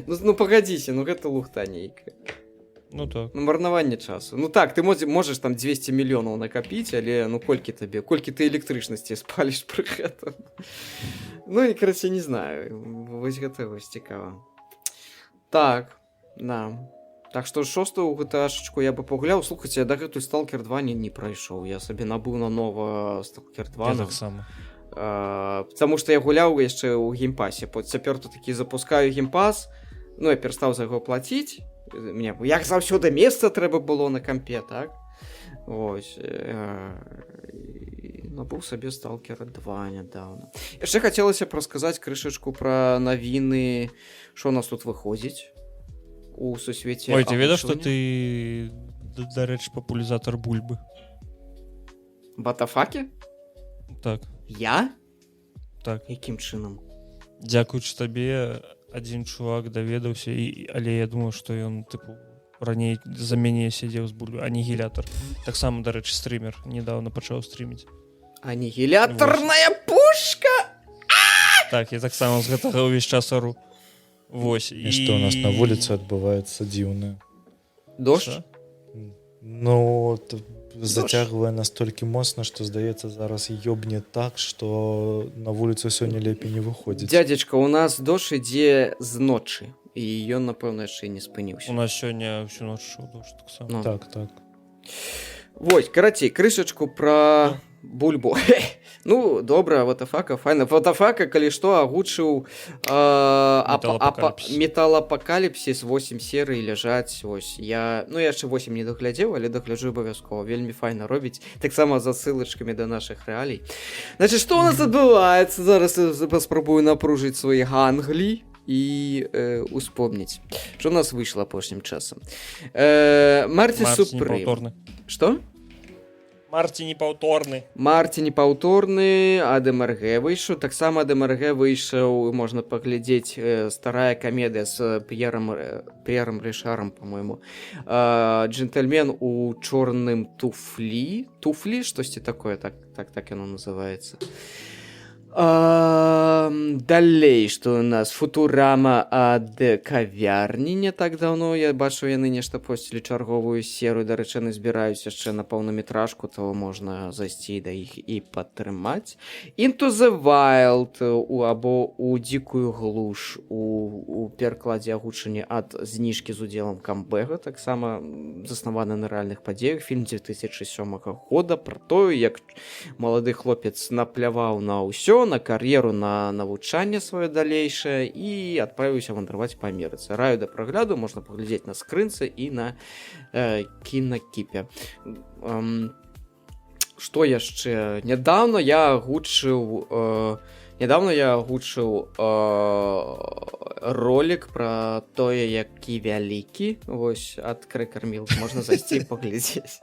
Ну пагадзіся, ну гэта лухта нейкая. Ну так. Ну марнаванне часу. Ну так, ты можаш там 200 мільёнаў накапіць, але ну колькі ты электрычнасці спаліш пры гэтым. Ну і карацей, не знаю. Вось гэта вось цікава. Так, да. Так што шостую GTA-шечку я бы пагуляў. Слухайце, я дагэтуль Stalker 2 не прайшоў. Я сабе набыў нанова Stalker 2. Я таксама. Таму што я гуляў яшчэ ў геймпасе. Цяпер тут такі запускаю геймпас. Ну, я перастаў за яго плаціць. Мне як заўсёды месца трэба было на кампе, так? Вось. Набыў сабе Stalker 2 нядаўна. Яшчэ хацелася б расказаць крышачку пра навіны, што у нас тут выходзіць у сусвеце. Ой, ты ведаеш, што ты, дарэчы, папулярызатар бульбы? Батафакі? Так. Я? Так. Якім чынам? Дзякуючы табе адзін чувак даведаўся, але я думаю, што ён, тыпу, раней за мяне сядзеў з бульбы. Анігілятар. Таксама, дарэчы, стрымер. Недавно пачаў стрыміць. Анігілятарная пушка! Так, я таксама з гэтага ўвесь час ару. Вось. І што у нас на вуліцы адбываецца дзіўнае? Дождж? Ну, зацягвае настолькі моцна, што, здаецца, зараз ёбне так, што на вуліцу сёння лепей не выходзіць. Дзядзечка, у нас дождж ідзе з ночы, і ён, напэўна, яшчэ не спыніўся. У нас сёння всю ноч ішоў дождж таксама. Ну. Так. Вось, карацей, крышачку пра бульбу. Ну, добра, ватафака, файна. Ватафака, калі што, агучыў металапакаліпсіс, 8 серый ляжаць. Вось, я яшчэ 8 не даглядзеў, але дагляджу абавязкова. Вельмі файна робіць. Таксама з засылачкамі да нашых рэалій. Значит, што у нас адбываецца? Зараз паспрабую напружыць свае ганглі і успомніць. Што у нас выйшла апошнім часам? Марці Супрым. Што? Марці непаўторны. Марці непаўторны, АДМРГ выйшаў. Таксама АДМРГ выйшаў, можна паглядзець, старая камедыя з П'ерам Ришарам, по-моему. Джентльмен у чорным туфлі. Туфлі? Штосьці такое, так яно называецца. Далей, што у нас Футурама ад кавярні не так даўно. Я бачу, яны нешта посцілі чарговую серыю. Дарэчы, яны збіраюць яшчэ на паўнаметражку, то можна зайсці да іх і падтрымаць. Into the Wild або у дзікую глуш у перакладзе агучання ад зніжкі з удзелам камбэга, таксама заснаваны на рэальных падзеях. Фільм 2007 года пра тое, як малады хлопец напляваў на ўсё, на кар'еру, на навучанне сваё далейшае і адправіўся вандраваць па Амерыцы. Раю да прагляду, можна паглядзець на скрынцы і на кінакіпе. Што яшчэ? Нядаўна я агучыў ролик пра тое, які вялікі. Вось, ад Крэкармілк можна зайсці і паглядзець.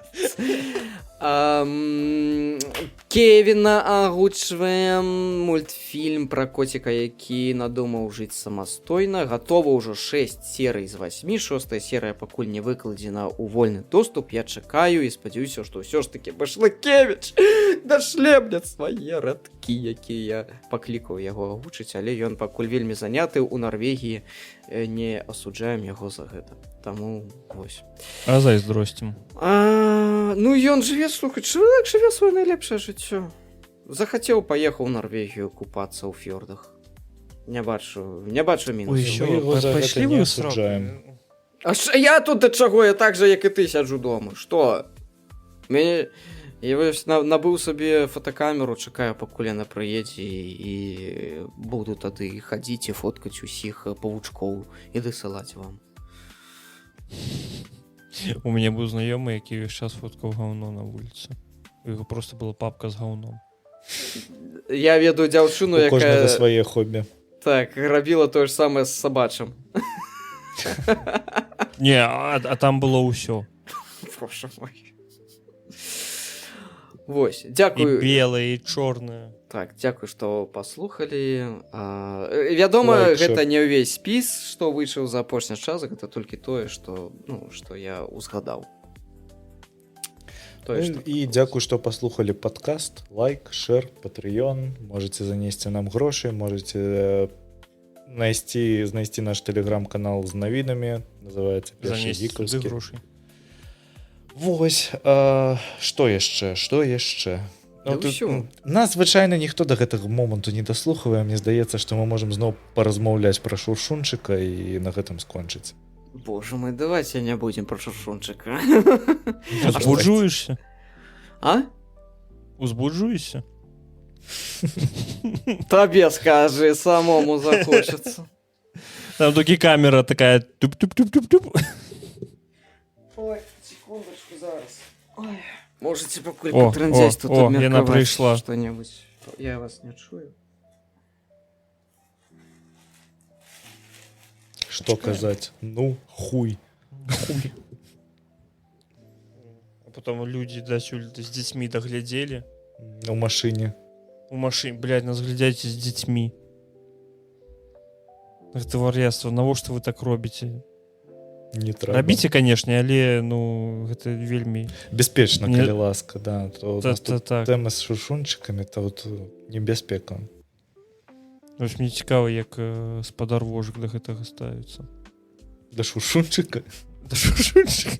Кевіна агучваем, мультфільм пра коціка, які надумаў жыць самастойна. Гатова ўжо 6 серый з 8. 6-я серыя пакуль не выкладзена ў вольны доступ. Я чакаю і спадзяюся, што ўсё ж такі Башлыкевіч дашлебняць свае радкі, якія паклікаў яго агучыць, але ён пакуль вельмі заняты ў Нарвегіі, не асуджаем яго за гэта. Таму вось. А зайздросцім. Ну ён жыве, слухай, чалавек жыве сваё найлепшае жыццё. Захацеў, паехаў у Нарвегію купацца ў фёрдах. Не бачу мінусу. Ой, яго за гэта не асуджаем. Я тут да чаго, я так же, як і ти сяджу дома. Што? Мяне... Я вось набыў сабе фотокамеру, чакаю, пакуль яна прыедзе і буду тады хадзіць і фоткаць усіх павучкоў і дасылаць вам. У мяне быў знаёмы, які ўвесь час фоткаў гаўно на вуліцы. У яго просто была папка з гаўном. Я ведаю дзяўчыну, У кожнага якая... свае хобі. Так, рабіла тое ж самае з сабачым. Не, а там было ўсё. Боже мой. Вось, І дзякую. белае, і чорнае. Так, дзякую, што паслухалі. Вядома, Лайк, гэта шэр. не ўвесь спіс, што выйшаў за апошні час, гэта толькі тое, што, ну, што я узгадаў. Тое, што... І дзякую, што паслухалі падкаст. Лайк, шэр, патрыён. Можаце занесці нам грошы, можаце знайсці наш тэлеграм-канал з навінамі. Называецца «Першы Занесці сюды гікаўскі». грошы. Вось, што яшчэ? Да ўсё. Нас звычайна ніхто да гэтага моманту не даслухавае. Мне здаецца, што мы можам зноў паразмаўляць пра шуршунчыка і на гэтым скончыць. Боже мой, давайте не будем про шуршунчика. Узбуджуешся? А? Узбуджуешся? Табе скажи, самому захочется. Там тільки камера такая туп-туп-туп-туп-туп. Ой, секундочку, зараз. Ой. Можете покуль О, потрындзяць тут яна обмерковать прыйшла. что-нибудь. Я вас не чую. Што казаць? Ну, хуй. Хуй. А потом люди дасюль с детьми доглядели. У машыне. У машин, блядь, нас глядяце с детьми. Это вар'яцтва, навошта вы так робіце? Не трэба. Рабіце, канешне, але ну гэта вельмі Бяспечна, Не- калі ласка, да. То у нас тут так. тэма з шуршунчыкамі, то вот небяспека. Вось мне цікава, як спадар вожык да гэтага ставіцца. Да шуршунчыка? Да шуршунчыка.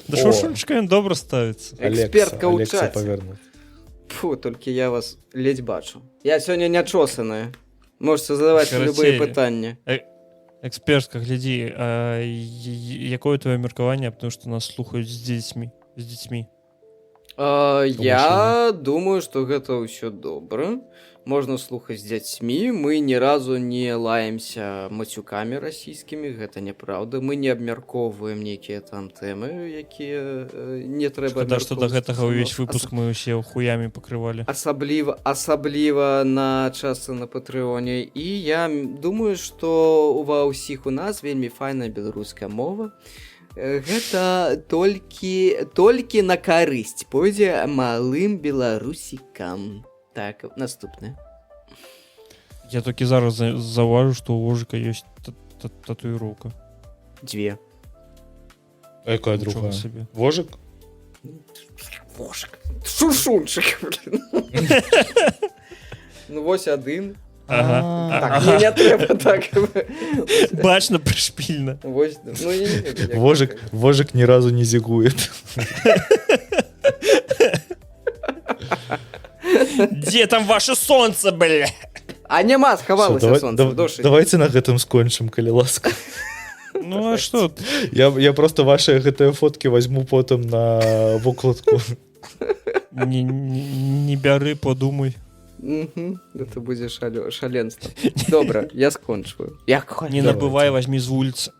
Да О. шуршунчыка ён добра ставіцца. Экспертка ў Алекса чаце. павернуць. Фу, только я вас ледь бачу. Я сегодня не чесаная. Можете задавать Короче, любые пытания. Экспертка, глядзі, а якое твоё меркаванне, потому што нас слухаюць з дзецьмі. Я думаю, что гэта ўсё добра. Можна слухаць з дзяцьмі. Мы ні разу не лаемся мацюкамі расійскімі, гэта няправда. Мы не абмяркоўваем нейкія там тэмы, якія не трэба Шкада, што да гэтага ўвесь выпуск мы ўсе хуямі пакрывалі. Асабліва на частцы на патрыоне. І я думаю, што ва ўсіх у нас вельмі файная беларуская мова. Гэта толькі на карысць пойдзе малым беларусікам. Так, наступне. Я толькі зараз заўважу, што у вожыка ёсць татуіроўка. 2. А якая Нічога другая? сабе. Вожык? Вожик. Шуршунчик, блин. Ну, вось один. Ага. Так, мне не трэба так. Бачна прышпільна. Вось, ну, я не ведаю, як Вожик ні разу не зігує. Дзе там ваше сонце, бля? А няма, схавалася сонце в душі. Давайте на гэтым скончым, калі ласка. Ну а што? Я просто ваши гэтыя фоткі возьму потым на выкладку. Не бяры, подумай. Это будзе шаленство. Добра, я скончваю. Не набывай, возьми з вуліцы.